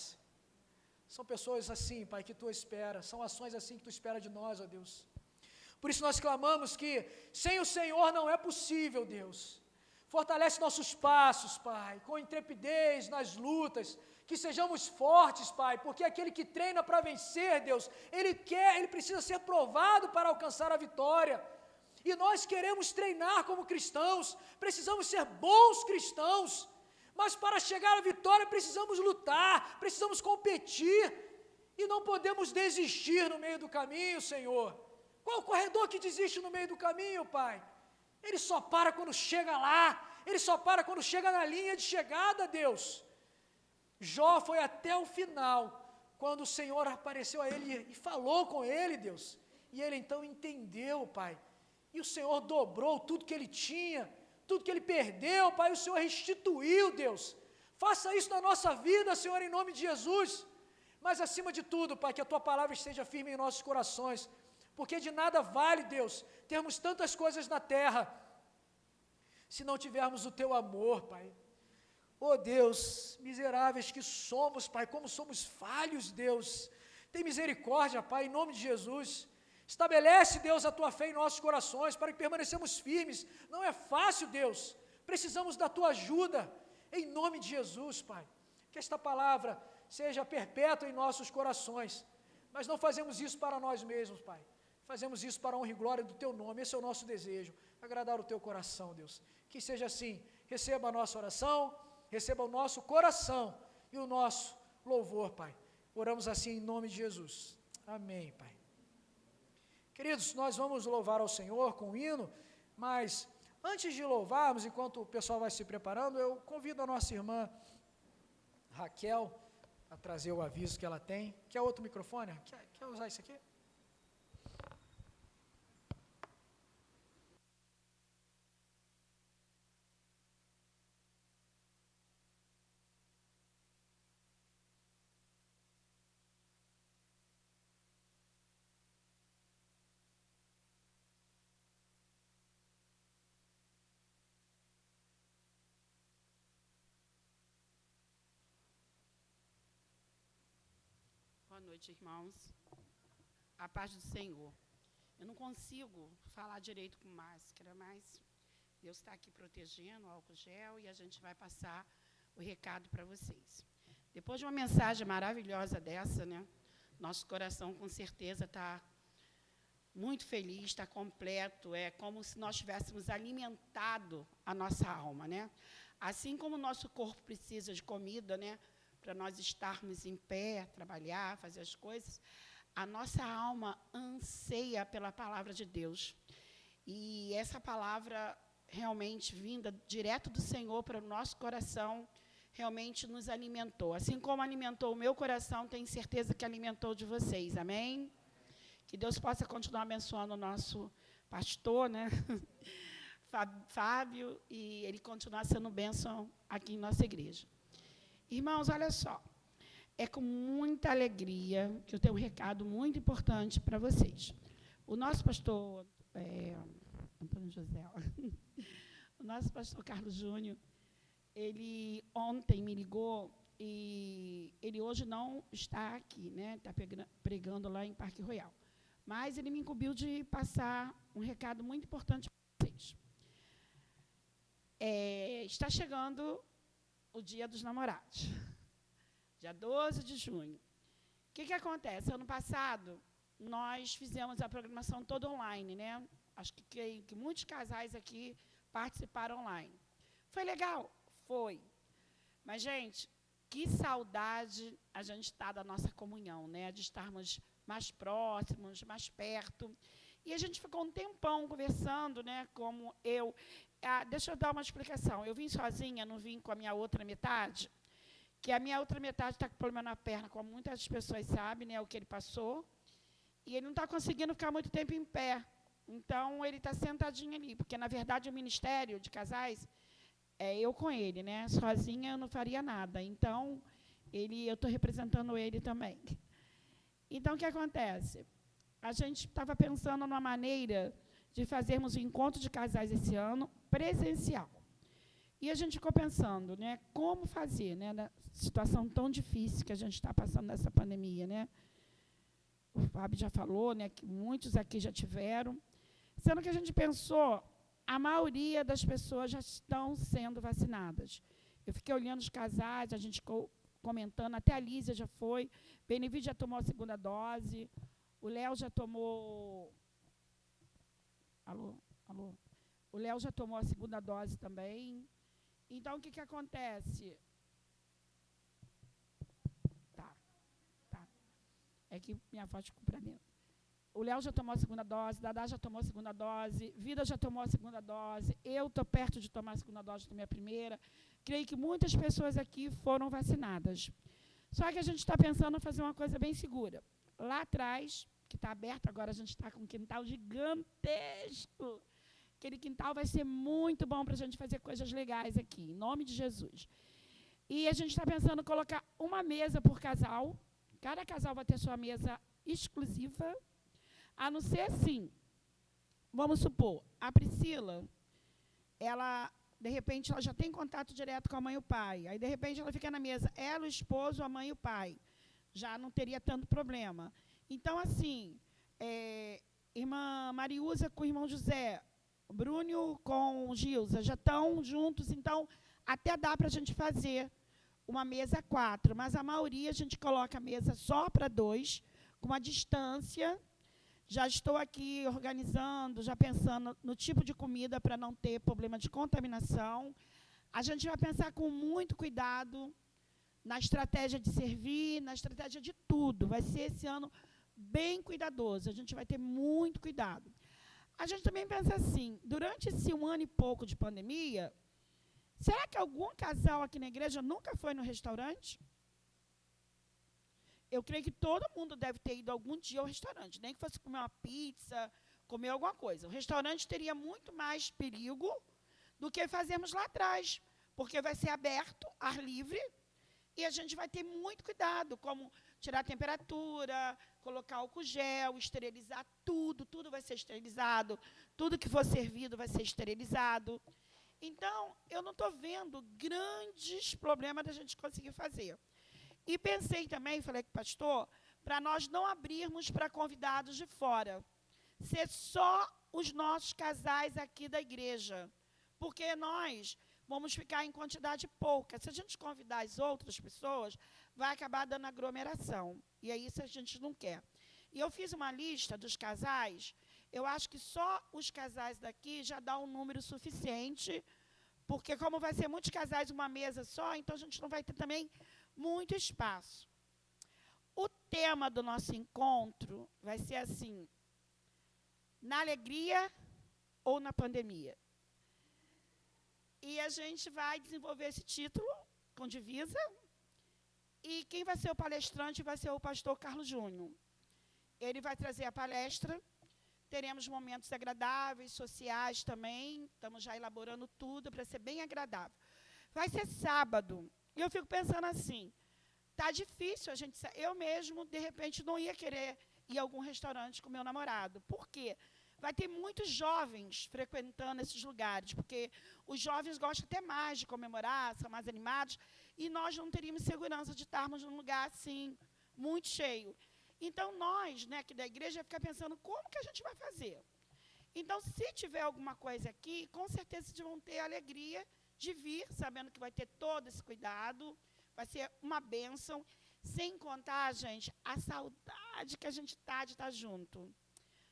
São pessoas assim, Pai, que Tu espera, são ações assim que Tu espera de nós, ó Deus. Por isso nós clamamos que sem o Senhor não é possível, Deus. Fortalece nossos passos, Pai, com intrepidez nas lutas, que sejamos fortes, Pai, porque aquele que treina para vencer, Deus, ele precisa ser provado para alcançar a vitória. E nós queremos treinar como cristãos, precisamos ser bons cristãos, mas para chegar à vitória precisamos lutar, precisamos competir, e não podemos desistir no meio do caminho, Senhor. Qual o corredor que desiste no meio do caminho, Pai? Ele só para quando chega lá, ele só para quando chega na linha de chegada, Deus. Jó foi até o final, quando o Senhor apareceu a ele e falou com ele, Deus. E ele então entendeu, Pai. E o Senhor dobrou tudo que ele tinha, tudo que ele perdeu, Pai, o Senhor restituiu, Deus. Faça isso na nossa vida, Senhor, em nome de Jesus. Mas acima de tudo, Pai, que a Tua palavra esteja firme em nossos corações, porque de nada vale, Deus, termos tantas coisas na terra, se não tivermos o Teu amor, Pai. Oh Deus, miseráveis que somos, Pai, como somos falhos, Deus. Tem misericórdia, Pai, em nome de Jesus. Estabelece, Deus, a Tua fé em nossos corações, para que permanecemos firmes. Não é fácil, Deus. Precisamos da Tua ajuda, em nome de Jesus, Pai. Que esta palavra seja perpétua em nossos corações. Mas não fazemos isso para nós mesmos, Pai. Fazemos isso para a honra e glória do Teu nome. Esse é o nosso desejo, agradar o Teu coração, Deus. Que seja assim. Receba a nossa oração, receba o nosso coração e o nosso louvor, Pai. Oramos assim em nome de Jesus. Amém, Pai. Queridos, nós vamos louvar ao Senhor com o hino, mas antes de louvarmos, enquanto o pessoal vai se preparando, eu convido a nossa irmã Raquel a trazer o aviso que ela tem. Quer outro microfone? Quer usar isso aqui? Boa noite, irmãos. A paz do Senhor. Eu não consigo falar direito com máscara, mas Deus está aqui protegendo o álcool gel e a gente vai passar o recado para vocês. Depois de uma mensagem maravilhosa dessa, né? Nosso coração com certeza está muito feliz, está completo. É como se nós tivéssemos alimentado a nossa alma, né? Assim como o nosso corpo precisa de comida, né? Para nós estarmos em pé, trabalhar, fazer as coisas, a nossa alma anseia pela palavra de Deus. E essa palavra, realmente, vinda direto do Senhor para o nosso coração, realmente nos alimentou. Assim como alimentou o meu coração, tenho certeza que alimentou de vocês. Amém? Que Deus possa continuar abençoando o nosso pastor, né? Fábio, e ele continuar sendo bênção aqui em nossa igreja. Irmãos, olha só, é com muita alegria que eu tenho um recado muito importante para vocês. O nosso pastor, Antônio José, o nosso pastor Carlos Júnior, ele ontem me ligou e ele hoje não está aqui, né? Está pregando lá em Parque Royal. Mas ele me incumbiu de passar um recado muito importante para vocês. Está chegando o Dia dos Namorados, dia 12 de junho. O que acontece? Ano passado, nós fizemos a programação toda online, né? Acho que muitos casais aqui participaram online. Foi legal? Foi. Mas, gente, que saudade a gente está da nossa comunhão, né? De estarmos mais próximos, mais perto. E a gente ficou um tempão conversando, né? Como eu... deixa eu dar uma explicação. Eu vim sozinha, não vim com a minha outra metade, que a minha outra metade está com problema na perna, como muitas pessoas sabem, né, o que ele passou, e ele não está conseguindo ficar muito tempo em pé. Então, ele está sentadinho ali, porque, na verdade, o Ministério de Casais é eu com ele, né? Sozinha eu não faria nada. Então, eu estou representando ele também. Então, o que acontece? A gente estava pensando numa maneira de fazermos o encontro de casais esse ano presencial. E a gente ficou pensando, né, como fazer, né, na situação tão difícil que a gente está passando nessa pandemia, né? O Fábio já falou, né, que muitos aqui já tiveram. Sendo que a gente pensou, a maioria das pessoas já estão sendo vacinadas. Eu fiquei olhando os casais, a gente ficou comentando, até a Lísia já foi, Benevides já tomou a segunda dose, o Léo já tomou... Alô? Alô? O Léo já tomou a segunda dose também. Então, o que acontece? Tá. É que minha voz ficou para dentro. O Léo já tomou a segunda dose, Dadá já tomou a segunda dose, Vida já tomou a segunda dose, eu estou perto de tomar a segunda dose, tomei a primeira. Creio que muitas pessoas aqui foram vacinadas. Só que a gente está pensando em fazer uma coisa bem segura. Lá atrás, que está aberto, agora a gente está com um quintal gigantesco. Aquele quintal vai ser muito bom para a gente fazer coisas legais aqui, em nome de Jesus. E a gente está pensando em colocar uma mesa por casal. Cada casal vai ter sua mesa exclusiva. A não ser assim, vamos supor, a Priscila, ela, de repente, ela já tem contato direto com a mãe e o pai. Aí, de repente, ela fica na mesa, ela, o esposo, a mãe e o pai. Já não teria tanto problema. Então, assim, irmã Mariusa com o irmão José, Bruno com Gilza, já estão juntos, então até dá para a gente fazer uma mesa 4, mas a maioria a gente coloca a mesa só para 2, com uma distância. Já estou aqui organizando, já pensando no tipo de comida para não ter problema de contaminação. A gente vai pensar com muito cuidado na estratégia de servir, na estratégia de tudo. Vai ser esse ano bem cuidadoso, a gente vai ter muito cuidado. A gente também pensa assim, durante esse 1 ano e pouco de pandemia, será que algum casal aqui na igreja nunca foi no restaurante? Eu creio que todo mundo deve ter ido algum dia ao restaurante, nem que fosse comer uma pizza, comer alguma coisa. O restaurante teria muito mais perigo do que fazemos lá atrás, porque vai ser aberto, ar livre, e a gente vai ter muito cuidado, como tirar a temperatura, colocar álcool gel, esterilizar tudo vai ser esterilizado, tudo que for servido vai ser esterilizado. Então, eu não estou vendo grandes problemas da gente conseguir fazer. E pensei também, falei com o pastor, para nós não abrirmos para convidados de fora, ser só os nossos casais aqui da igreja, porque nós vamos ficar em quantidade pouca. Se a gente convidar as outras pessoas, vai acabar dando aglomeração, e é isso que a gente não quer. E eu fiz uma lista dos casais, eu acho que só os casais daqui já dá um número suficiente, porque como vai ser muitos casais uma mesa só, então a gente não vai ter também muito espaço. O tema do nosso encontro vai ser assim, na alegria ou na pandemia. E a gente vai desenvolver esse título com divisa, e quem vai ser o palestrante vai ser o pastor Carlos Júnior. Ele vai trazer a palestra, teremos momentos agradáveis, sociais também, estamos já elaborando tudo para ser bem agradável. Vai ser sábado. E eu fico pensando assim, está difícil a gente... Eu mesmo, de repente, não ia querer ir a algum restaurante com meu namorado. Por quê? Vai ter muitos jovens frequentando esses lugares, porque os jovens gostam até mais de comemorar, são mais animados, e nós não teríamos segurança de estarmos num lugar assim, muito cheio. Então, nós, aqui da igreja, vai ficar pensando como que a gente vai fazer. Então, se tiver alguma coisa aqui, com certeza vocês vão ter a alegria de vir, sabendo que vai ter todo esse cuidado, vai ser uma bênção, sem contar, gente, a saudade que a gente está de estar junto.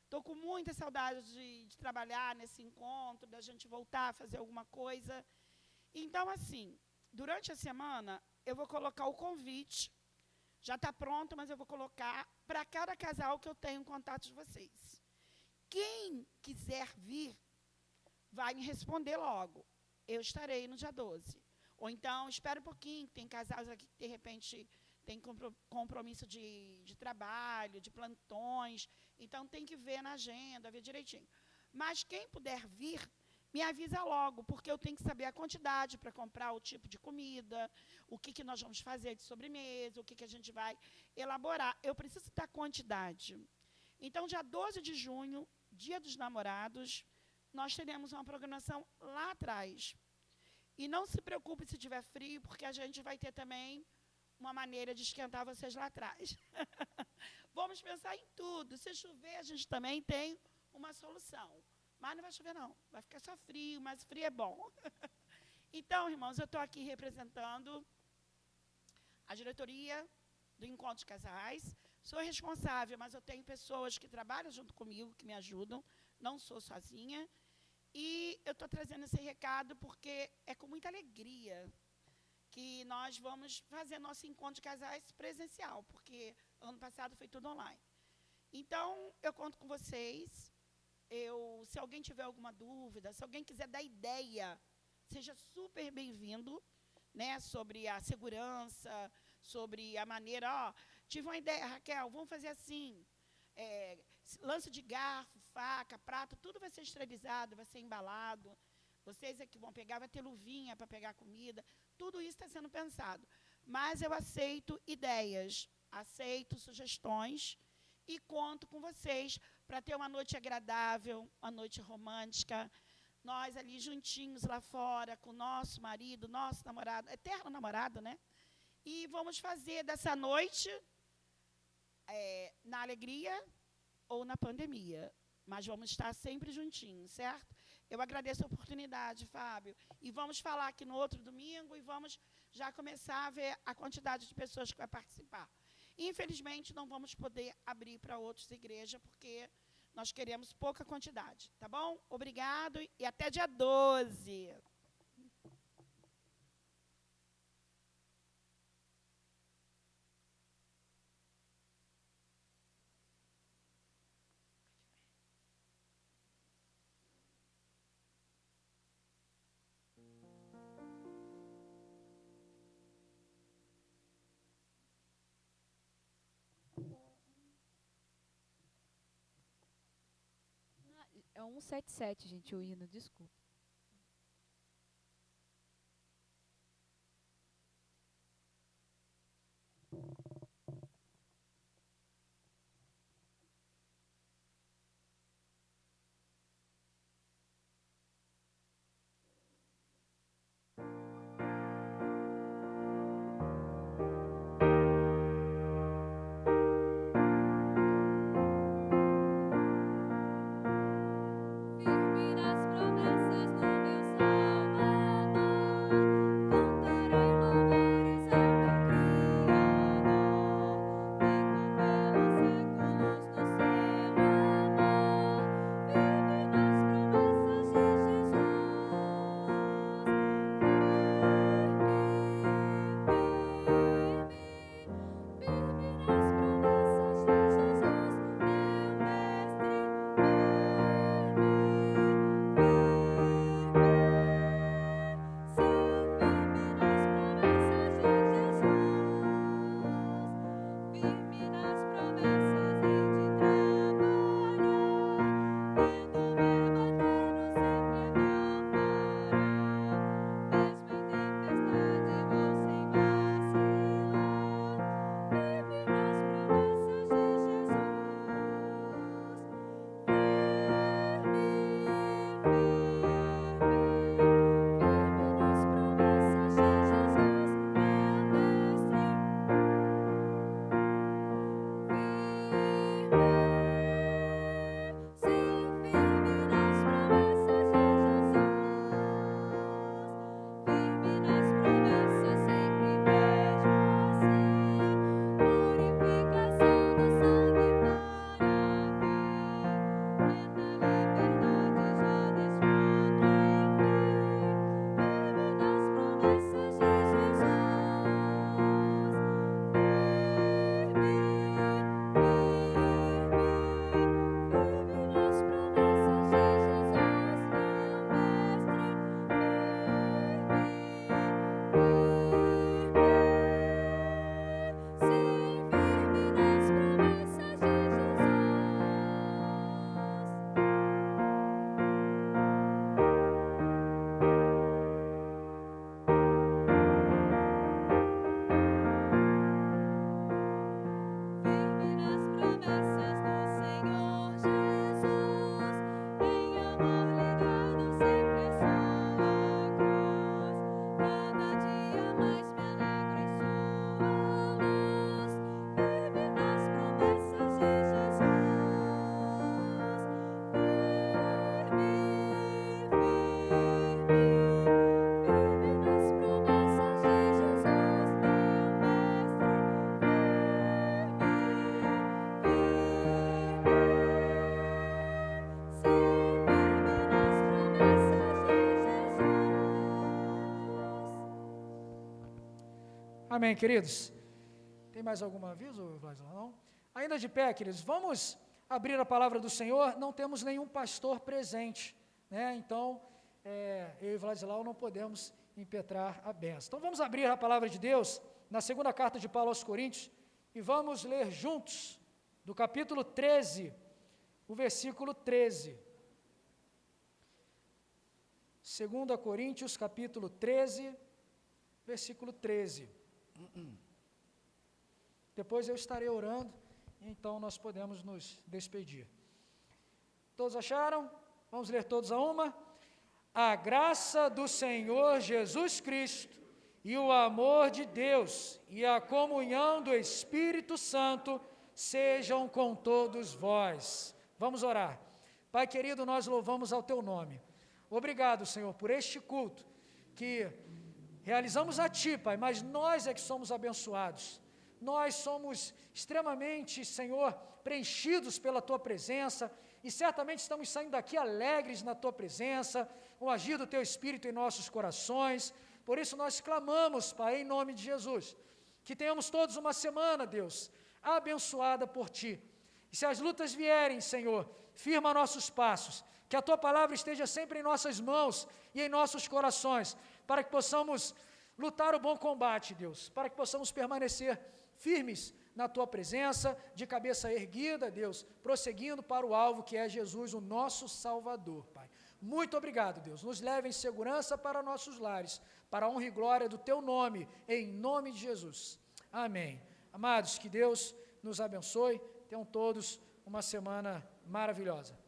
Estou com muita saudade de trabalhar nesse encontro, da gente voltar a fazer alguma coisa. Então, assim, durante a semana, eu vou colocar o convite, já está pronto, mas eu vou colocar para cada casal que eu tenho em contato de vocês. Quem quiser vir, vai me responder logo. Eu estarei no dia 12. Ou então, espera um pouquinho, tem casais aqui que, de repente, tem compromisso de trabalho, de plantões, então tem que ver na agenda, ver direitinho. Mas quem puder vir, me avisa logo, porque eu tenho que saber a quantidade para comprar o tipo de comida, o que nós vamos fazer de sobremesa, o que a gente vai elaborar. Eu preciso da quantidade. Então, dia 12 de junho, Dia dos Namorados, nós teremos uma programação lá atrás. E não se preocupe se tiver frio, porque a gente vai ter também uma maneira de esquentar vocês lá atrás. Vamos pensar em tudo. Se chover, a gente também tem uma solução. Mas não vai chover, não. Vai ficar só frio, mas frio é bom. Então, irmãos, eu estou aqui representando a diretoria do Encontro de Casais. Sou responsável, mas eu tenho pessoas que trabalham junto comigo, que me ajudam. Não sou sozinha. E eu estou trazendo esse recado porque é com muita alegria que nós vamos fazer nosso encontro de casais presencial, porque ano passado foi tudo online. Então, eu conto com vocês. Se alguém tiver alguma dúvida, se alguém quiser dar ideia, seja super bem-vindo, né, sobre a segurança, sobre a maneira, tive uma ideia, Raquel, vamos fazer assim, lance de garfo, faca, prato, tudo vai ser esterilizado, vai ser embalado, vocês é que vão pegar, vai ter luvinha para pegar comida, tudo isso está sendo pensado. Mas eu aceito ideias, aceito sugestões e conto com vocês para ter uma noite agradável, uma noite romântica, nós ali juntinhos lá fora, com o nosso marido, nosso namorado, eterno namorado, né? E vamos fazer dessa noite na alegria ou na pandemia. Mas vamos estar sempre juntinhos, certo? Eu agradeço a oportunidade, Fábio. E vamos falar aqui no outro domingo e vamos já começar a ver a quantidade de pessoas que vai participar. Infelizmente, não vamos poder abrir para outras igrejas, porque nós queremos pouca quantidade, tá bom? Obrigado e até dia 12. É 177, gente, o hino, desculpa. Firme nas promessas Amém, queridos. Tem mais algum aviso, Vladislav? Não? Ainda de pé, queridos, vamos abrir a palavra do Senhor. Não temos nenhum pastor presente, né? Então, eu e Vladislav não podemos impetrar a benção. Então, vamos abrir a palavra de Deus na segunda carta de Paulo aos Coríntios e vamos ler juntos do capítulo 13, o versículo 13. 2 Coríntios, capítulo 13, versículo 13. Depois eu estarei orando, então nós podemos nos despedir. Todos acharam? Vamos ler todos a uma? A graça do Senhor Jesus Cristo e o amor de Deus e a comunhão do Espírito Santo sejam com todos vós. Vamos orar. Pai querido, nós louvamos ao teu nome. Obrigado, Senhor, por este culto que realizamos a Ti, Pai, mas nós é que somos abençoados. Nós somos extremamente, Senhor, preenchidos pela Tua presença e certamente estamos saindo daqui alegres na Tua presença, com o agir do Teu Espírito em nossos corações. Por isso nós clamamos, Pai, em nome de Jesus, que tenhamos todos uma semana, Deus, abençoada por Ti. E se as lutas vierem, Senhor, firma nossos passos, que a Tua palavra esteja sempre em nossas mãos e em nossos corações, para que possamos lutar o bom combate, Deus, para que possamos permanecer firmes na Tua presença, de cabeça erguida, Deus, prosseguindo para o alvo que é Jesus, o nosso Salvador, Pai. Muito obrigado, Deus, nos leve em segurança para nossos lares, para a honra e glória do Teu nome, em nome de Jesus. Amém. Amados, que Deus nos abençoe, tenham todos uma semana maravilhosa.